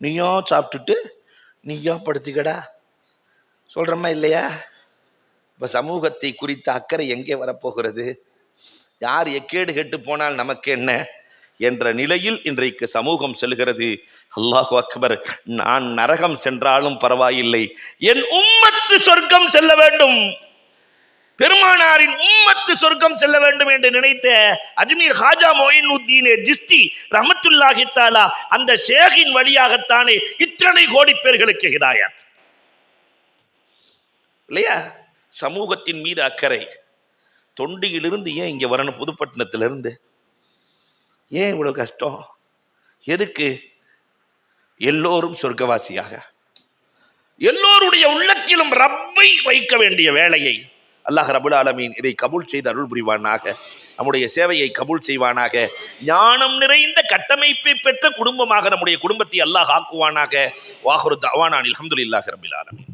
நீயா சாப்பிட்டுட்டு நீயா படுத்துக்கடா சொல்றமா இல்லையா? இப்ப சமூகத்தை குறித்த அக்கறை எங்கே வரப்போகிறது? யார் எக்கேடு கெட்டு போனால் நமக்கு என்ன என்ற நிலையில் இன்றைக்கு சமூகம் செல்கிறது. அல்லாஹு அக்பர். நான் நரகம் சென்றாலும் பரவாயில்லை, என் உம்மத்து சொர்க்கம் செல்ல வேண்டும், பெருமானாரின் உம்மத்து சொர்க்கம் செல்ல வேண்டும் என்று நினைத்த அஜ்மீர் ஹாஜா மொயினுத்தீன் ஜிஸ்தி ரஹ்மத்துல்லாஹி தஆலா அந்த ஷேகின் வழியாகத்தானே இத்தனை கோடி பேர்களுக்கு ஹிதாயத் இல்லையா? சமூகத்தின் மீது அக்கறை. தொண்டியிலிருந்து ஏன் இங்க வரணும்? புதுப்பட்டினத்திலிருந்து ஏன் இவ்வளவு கஷ்டம்? எதுக்கு? எல்லோரும் சொர்க்கவாசியாக, எல்லோருடைய உள்ளத்திலும் ரப்பை வைக்க வேண்டிய வேலையை அல்லாஹ் ரபுல் ஆலமீன் இதை கபூல் செய்து அருள் புரிவானாக. நம்முடைய சேவையை கபூல் செய்வானாக. ஞானம் நிறைந்த கட்டமைப்பை பெற்ற குடும்பமாக நம்முடைய குடும்பத்தை அல்லாஹ் ஆக்குவானாக. வாஹிரு தஅவானா அல்ஹம்துலில்லாஹி ரப்பில் ஆலமீன்.